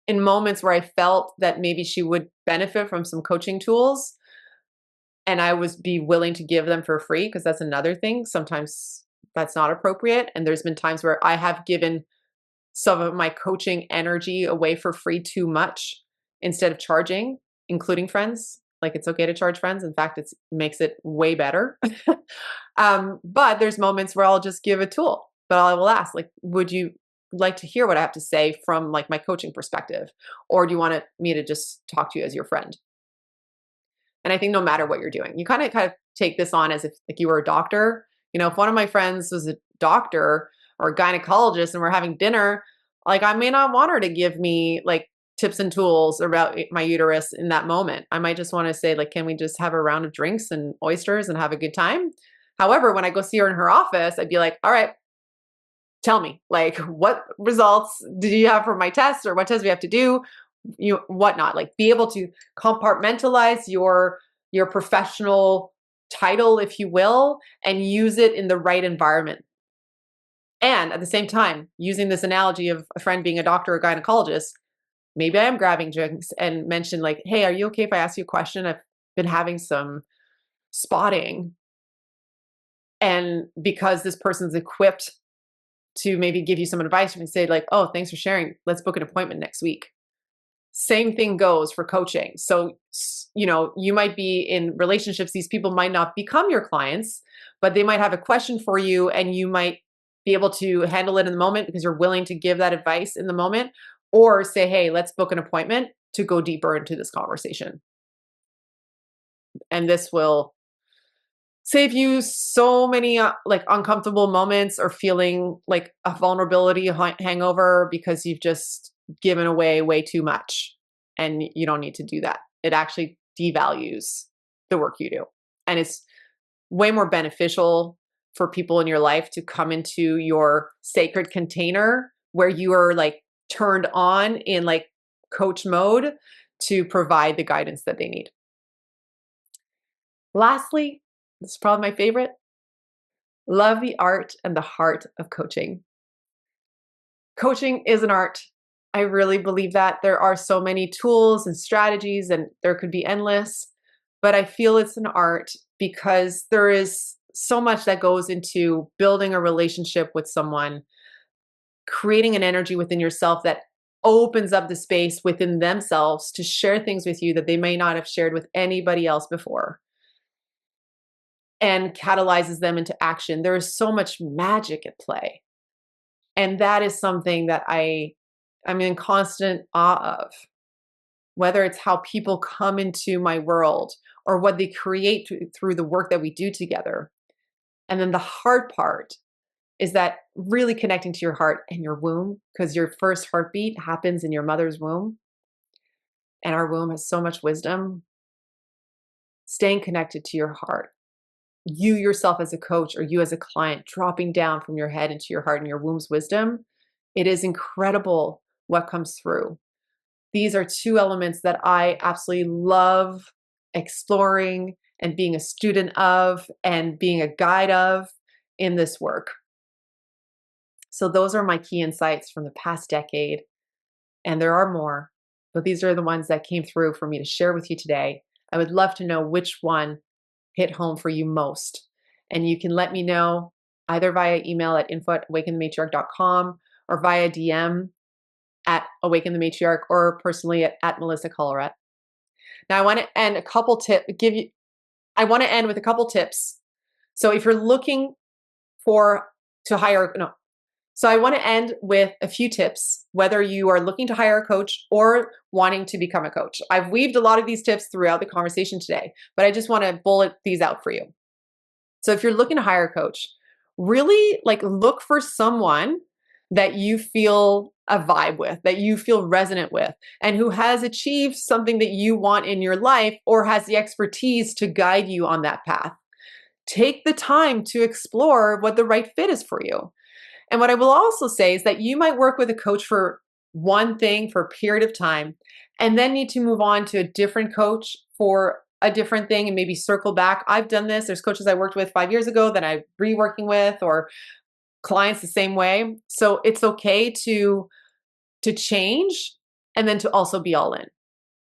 S1: in moments where I felt that maybe she would benefit from some coaching tools, and I was be willing to give them for free, because that's another thing. Sometimes that's not appropriate. And there's been times where I have given some of my coaching energy away for free too much instead of charging, including friends. Like, it's okay to charge friends. In fact, it makes it way better. But there's moments where I'll just give a tool, but I will ask, like, would you like to hear what I have to say from like my coaching perspective? Or do you want me to just talk to you as your friend? And I think no matter what you're doing, you kind of take this on as if like you were a doctor. If one of my friends was a doctor or a gynecologist and we're having dinner, like, I may not want her to give me like tips and tools about my uterus in that moment. I might just want to say, like, can we just have a round of drinks and oysters and have a good time? However, when I go see her in her office, I'd be like, all right, tell me, like, what results do you have for my test, or what tests we have to do, whatnot. Like, be able to compartmentalize your professional title, if you will, and use it in the right environment. And at the same time, using this analogy of a friend being a doctor or gynecologist, maybe I am grabbing drinks and mention, like, hey, are you okay if I ask you a question? I've been having some spotting. And because this person's equipped to maybe give you some advice, you can say, like, oh, thanks for sharing. Let's book an appointment next week. Same thing goes for coaching. So, you might be in relationships. These people might not become your clients, but they might have a question for you, and you might be able to handle it in the moment because you're willing to give that advice in the moment, or say, hey, let's book an appointment to go deeper into this conversation. And this will save you so many like uncomfortable moments, or feeling like a vulnerability hangover because you've just given away way too much, and you don't need to do that. It actually devalues the work you do, and it's way more beneficial for people in your life to come into your sacred container where you are like turned on in like coach mode to provide the guidance that they need. Lastly, this is probably my favorite: love the art and the heart of coaching. Coaching is an art. I really believe that. There are so many tools and strategies, and there could be endless, but I feel it's an art because there is so much that goes into building a relationship with someone, creating an energy within yourself that opens up the space within themselves to share things with you that they may not have shared with anybody else before, and catalyzes them into action. There is so much magic at play. And that is something that I'm in constant awe of, whether it's how people come into my world or what they create through the work that we do together. And then the hard part is that really connecting to your heart and your womb, because your first heartbeat happens in your mother's womb. And our womb has so much wisdom. Staying connected to your heart. You yourself as a coach, or you as a client, dropping down from your head into your heart and your womb's wisdom. It is incredible what comes through. These are two elements that I absolutely love exploring and being a student of and being a guide of in this work. So those are my key insights from the past decade. And there are more, but these are the ones that came through for me to share with you today. I would love to know which one hit home for you most. And you can let me know either via email at info@awakenthematriarch.com, or via DM at Awaken the Matriarch, or personally at Melissa Collerette. Now I want to end with a couple tips. So if you're looking so I want to end with a few tips, whether you are looking to hire a coach or wanting to become a coach. I've weaved a lot of these tips throughout the conversation today, but I just want to bullet these out for you. So if you're looking to hire a coach, really like look for someone that you feel a vibe with, that you feel resonant with, and who has achieved something that you want in your life or has the expertise to guide you on that path. Take the time to explore what the right fit is for you. And what I will also say is that you might work with a coach for one thing for a period of time and then need to move on to a different coach for a different thing and maybe circle back. I've done this. There's coaches I worked with 5 years ago that I'm reworking with, or clients the same way. So it's okay to change and then to also be all in.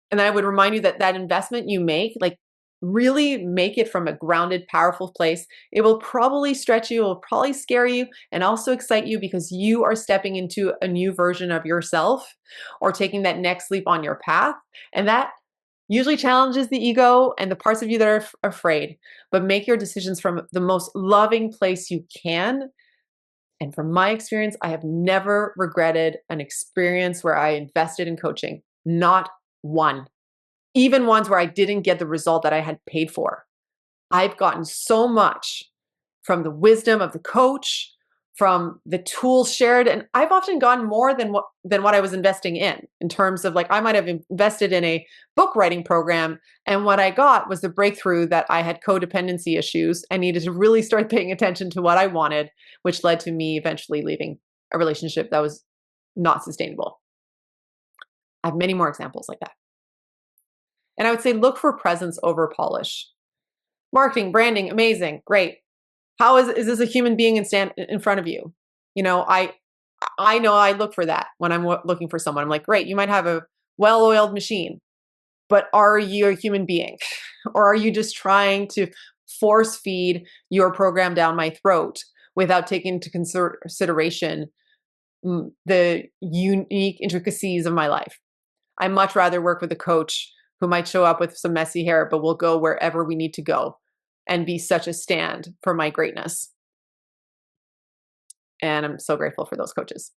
S1: And I would remind you that that investment you make, like really make it from a grounded, powerful place. It will probably stretch you, it will probably scare you, and also excite you because you are stepping into a new version of yourself or taking that next leap on your path. And that usually challenges the ego and the parts of you that are afraid. But make your decisions from the most loving place you can. And from my experience, I have never regretted an experience where I invested in coaching. Not one. Even ones where I didn't get the result that I had paid for. I've gotten so much from the wisdom of the coach, from the tools shared, and I've often gotten more than what I was investing in terms of, like, I might have invested in a book writing program, and what I got was the breakthrough that I had codependency issues and needed to really start paying attention to what I wanted, which led to me eventually leaving a relationship that was not sustainable. I have many more examples like that. And I would say look for presence over polish. Marketing, branding, amazing, great. How is this a human being in front of you? You know, I know I look for that when I'm looking for someone. I'm like, great, you might have a well-oiled machine, but are you a human being? Or are you just trying to force feed your program down my throat without taking into consideration the unique intricacies of my life? I much rather work with a coach who might show up with some messy hair, but will go wherever we need to go and be such a stand for my greatness. And I'm so grateful for those coaches.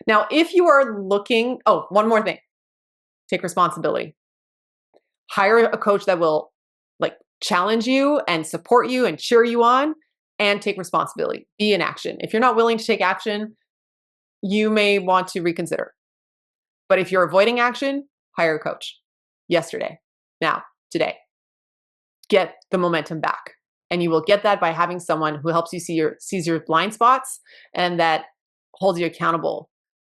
S1: Now, if you are looking, oh, one more thing, take responsibility. Hire a coach that will like challenge you and support you and cheer you on, and take responsibility. Be in action. If you're not willing to take action, you may want to reconsider. But if you're avoiding action, hire a coach. Yesterday, now, today. Get the momentum back. And you will get that by having someone who helps you sees your blind spots and that holds you accountable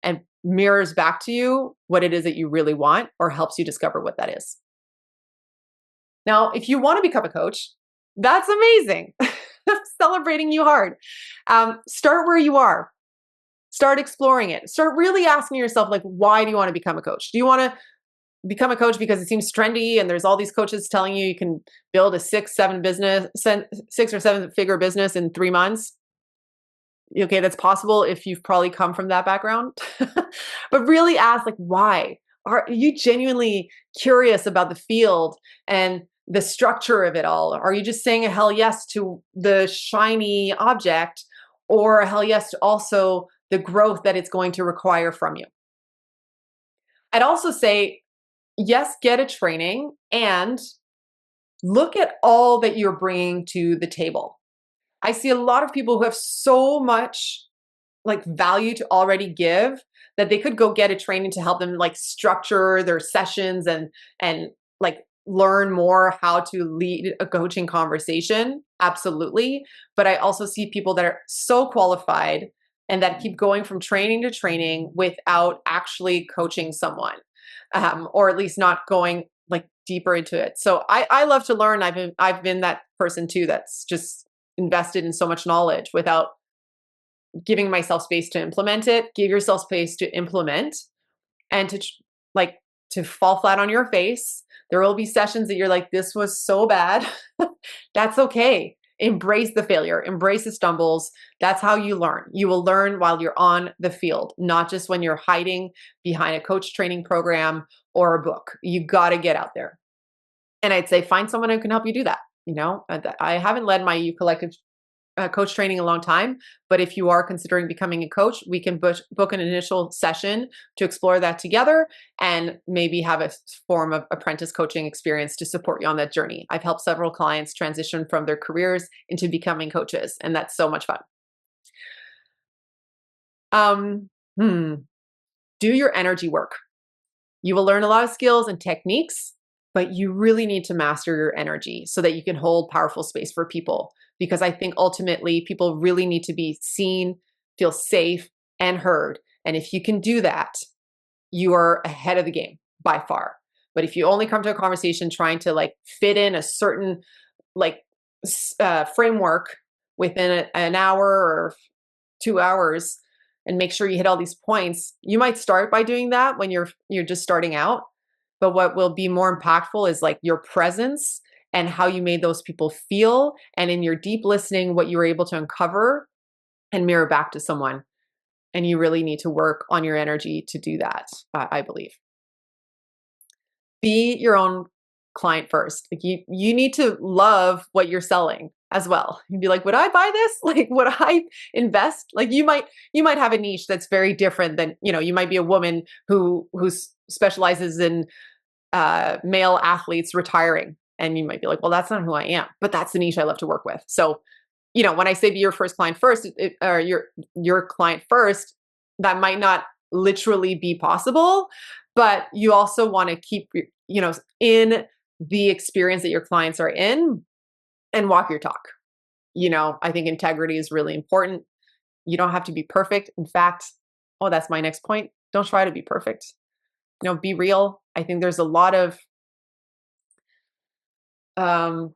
S1: and mirrors back to you what it is that you really want, or helps you discover what that is. Now, if you want to become a coach, that's amazing. I'm celebrating you hard. Start where you are. Start exploring it. Start really asking yourself, like, why do you want to become a coach? Do you want to become a coach because it seems trendy and there's all these coaches telling you can build a 6 or 7 figure business in 3 months? Okay, that's possible if you've probably come from that background. But really ask, like, why? Are you genuinely curious about the field and the structure of it all? Are you just saying a hell yes to the shiny object, or a hell yes to also the growth that it's going to require from you? I'd also say, yes, get a training and look at all that you're bringing to the table. I see a lot of people who have so much like value to already give that they could go get a training to help them like structure their sessions and like learn more how to lead a coaching conversation. Absolutely. But I also see people that are so qualified and that keep going from training to training without actually coaching someone. Or at least not going like deeper into it. So I love to learn. I've been that person too that's just invested in so much knowledge without giving myself space to implement it. Give yourself space to implement and to fall flat on your face. There will be sessions that you're like, this was so bad. That's okay. Embrace the failure, embrace the stumbles. That's how you learn. You will learn while you're on the field, not just when you're hiding behind a coach training program or a book. You got to get out there. And I'd say find someone who can help you do that. You know, I haven't led my U Collective coach training a long time, but if you are considering becoming a coach, we can book an initial session to explore that together and maybe have a form of apprentice coaching experience to support you on that journey. I've helped several clients transition from their careers into becoming coaches, and that's so much fun. Um, hmm. Do your energy work. You will learn a lot of skills and techniques, but you really need to master your energy so that you can hold powerful space for people. Because I think ultimately people really need to be seen, feel safe, and heard. And if you can do that, you are ahead of the game by far. But if you only come to a conversation trying to like fit in a certain like framework within an hour or 2 hours and make sure you hit all these points, you might start by doing that when you're just starting out. But what will be more impactful is like your presence and how you made those people feel, and in your deep listening, what you were able to uncover and mirror back to someone. And you really need to work on your energy to do that, I believe. Be your own client first. Like you need to love what you're selling as well. You'd be like, would I buy this? Like, would I invest? Like you might have a niche that's very different than, you might be a woman who specializes in male athletes retiring. And you might be like, well, that's not who I am, but that's the niche I love to work with. So, when I say be your first client first, or your client first, that might not literally be possible, but you also want to keep, in the experience that your clients are in and walk your talk. I think integrity is really important. You don't have to be perfect. In fact, that's my next point. Don't try to be perfect. Be real. I think there's a lot of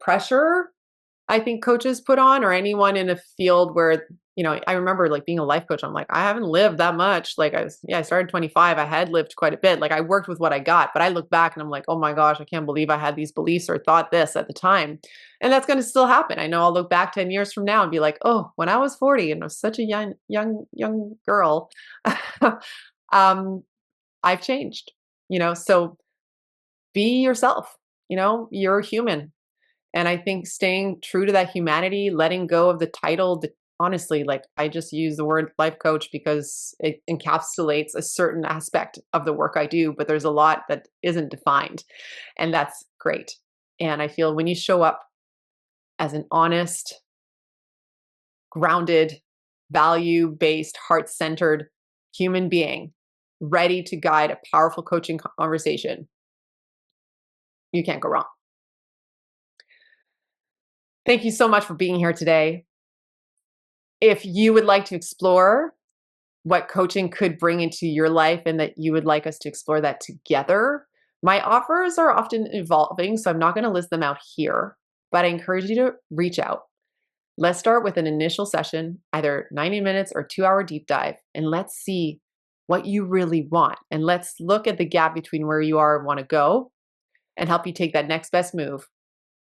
S1: pressure I think coaches put on, or anyone in a field where, I remember like being a life coach. I'm like, I haven't lived that much. Like I started 25. I had lived quite a bit. Like I worked with what I got, but I look back and I'm like, oh my gosh, I can't believe I had these beliefs or thought this at the time. And that's going to still happen. I know I'll look back 10 years from now and be like, oh, when I was 40 and I was such a young girl, I've changed, so be yourself, you're human. And I think staying true to that humanity, letting go of the title, honestly, like I just use the word life coach because it encapsulates a certain aspect of the work I do, but there's a lot that isn't defined. And that's great. And I feel when you show up as an honest, grounded, value-based, heart-centered human being, ready to guide a powerful coaching conversation, you can't go wrong. Thank you so much for being here today. If you would like to explore what coaching could bring into your life and that you would like us to explore that together, my offers are often evolving, so I'm not going to list them out here, but I encourage you to reach out. Let's start with an initial session, either 90 minutes or 2-hour deep dive, and let's see what you really want. And let's look at the gap between where you are and want to go and help you take that next best move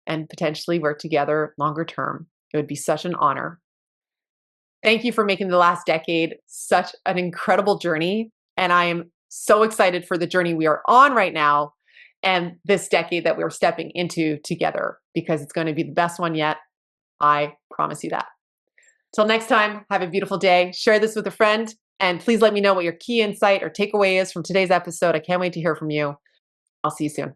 S1: and potentially work together longer term. It would be such an honor. Thank you for making the last decade such an incredible journey. And I am so excited for the journey we are on right now and this decade that we're stepping into together, because it's going to be the best one yet. I promise you that. Till next time, have a beautiful day. Share this with a friend, and please let me know what your key insight or takeaway is from today's episode. I can't wait to hear from you. I'll see you soon.